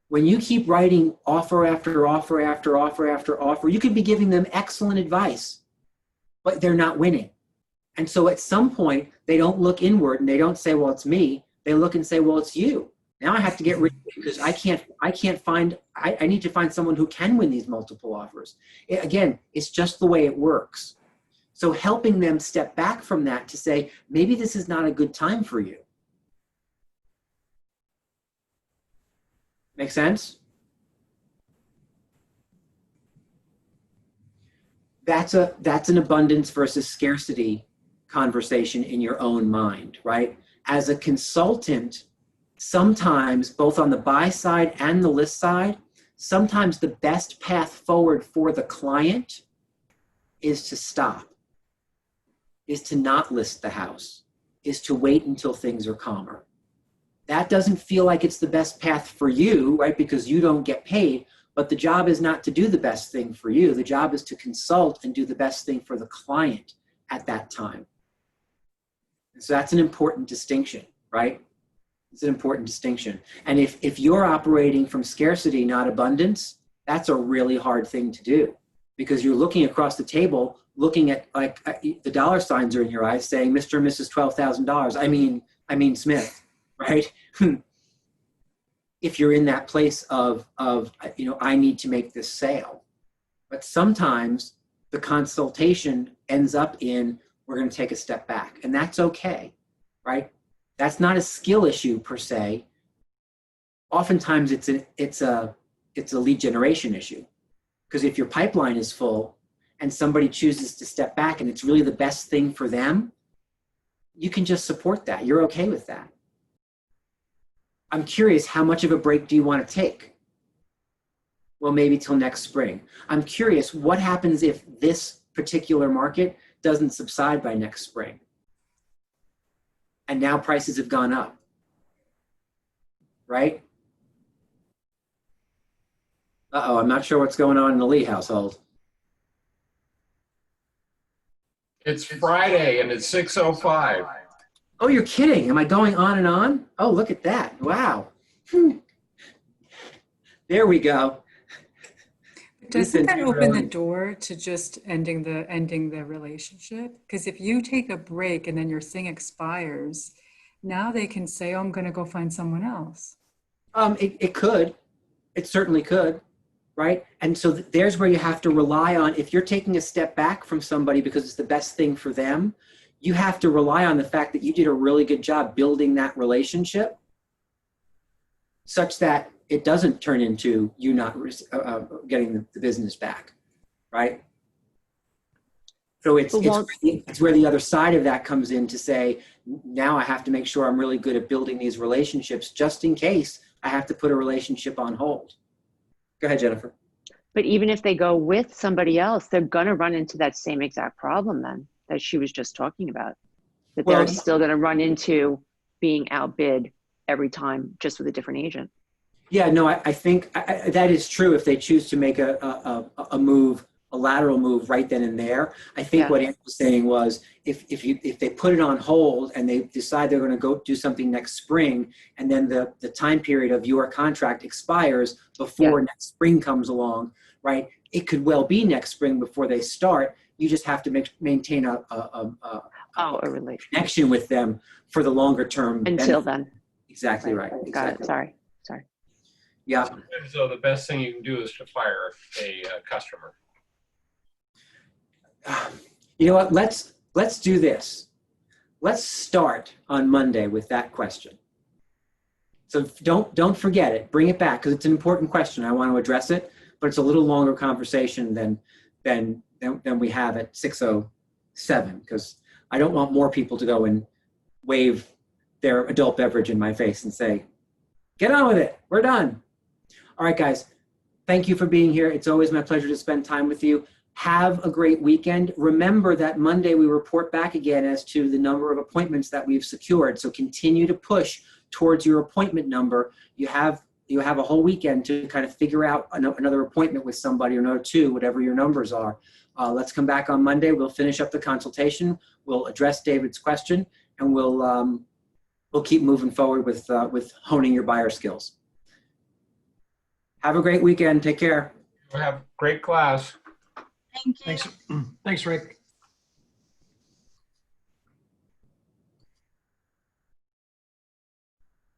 When you keep writing offer after offer after offer after offer, you could be giving them excellent advice, but they're not winning. And so at some point, they don't look inward and they don't say, well, it's me. They look and say, well, it's you. Now I have to get rid of it because I need to find someone who can win these multiple offers. Again, it's just the way it works. So helping them step back from that to say, maybe this is not a good time for you. Make sense? That's an abundance versus scarcity conversation in your own mind, right? As a consultant, sometimes both on the buy side and the list side, sometimes the best path forward for the client is to stop, is to not list the house, is to wait until things are calmer. That doesn't feel like it's the best path for you, right? Because you don't get paid, but the job is not to do the best thing for you. The job is to consult and do the best thing for the client at that time. And so that's an important distinction, right? It's an important distinction. And if you're operating from scarcity, not abundance, that's a really hard thing to do, because you're looking across the table, looking at like the dollar signs are in your eyes saying, Mr. and Mrs. $12,000. I mean Smith. Right? If you're in that place of I need to make this sale. But sometimes the consultation ends up in, we're going to take a step back, and that's okay, right? That's not a skill issue per se. oftentimes it's a lead generation issue. Because if your pipeline is full and somebody chooses to step back and it's really the best thing for them, you can just support that. You're okay with that. I'm curious, how much of a break do you want to take? Well, maybe till next spring. I'm curious, what happens if this particular market doesn't subside by next spring? And now prices have gone up, right? Uh-oh, I'm not sure what's going on in the Lee household. It's Friday and it's 6:05. Oh, you're kidding. Am I going on and on? Oh, look at that. Wow. There we go. Doesn't that open the door to just ending the relationship? Because if you take a break and then your thing expires, now they can say, oh, I'm going to go find someone else. It could. It certainly could, right? And so there's where you have to rely on, if you're taking a step back from somebody because it's the best thing for them, you have to rely on the fact that you did a really good job building that relationship such that it doesn't turn into you not getting the business back, right? So it's where the other side of that comes in to say, now I have to make sure I'm really good at building these relationships just in case I have to put a relationship on hold. Go ahead, Jennifer. But even if they go with somebody else, they're going to run into that same exact problem then that she was just talking about. That they're still going to run into being outbid every time, just with a different agent. Yeah, no, I think that is true if they choose to make a move, a lateral move right then and there. I think what Anne was saying was if they put it on hold and they decide they're going to go do something next spring, and then the time period of your contract expires before next spring comes along, right? It could well be next spring before they start. You just have to maintain a relationship connection with them for the longer term. Until then. Exactly right. Got Exactly. it. Sorry. Yeah. So the best thing you can do is to fire a customer. You know what? Let's do this. Let's start on Monday with that question. So don't forget it. Bring it back because it's an important question. I want to address it, but it's a little longer conversation than we have at 6:07 because I don't want more people to go and wave their adult beverage in my face and say, "Get on with it. We're done." All right, guys. Thank you for being here. It's always my pleasure to spend time with you. Have a great weekend. Remember that Monday we report back again as to the number of appointments that we've secured. So continue to push towards your appointment number. You have a whole weekend to kind of figure out another appointment with somebody or another two, whatever your numbers are. Let's come back on Monday. We'll finish up the consultation. We'll address David's question, and we'll keep moving forward with honing your buyer skills. Have a great weekend. Take care. Have a great class. Thank you. Thanks, Rick.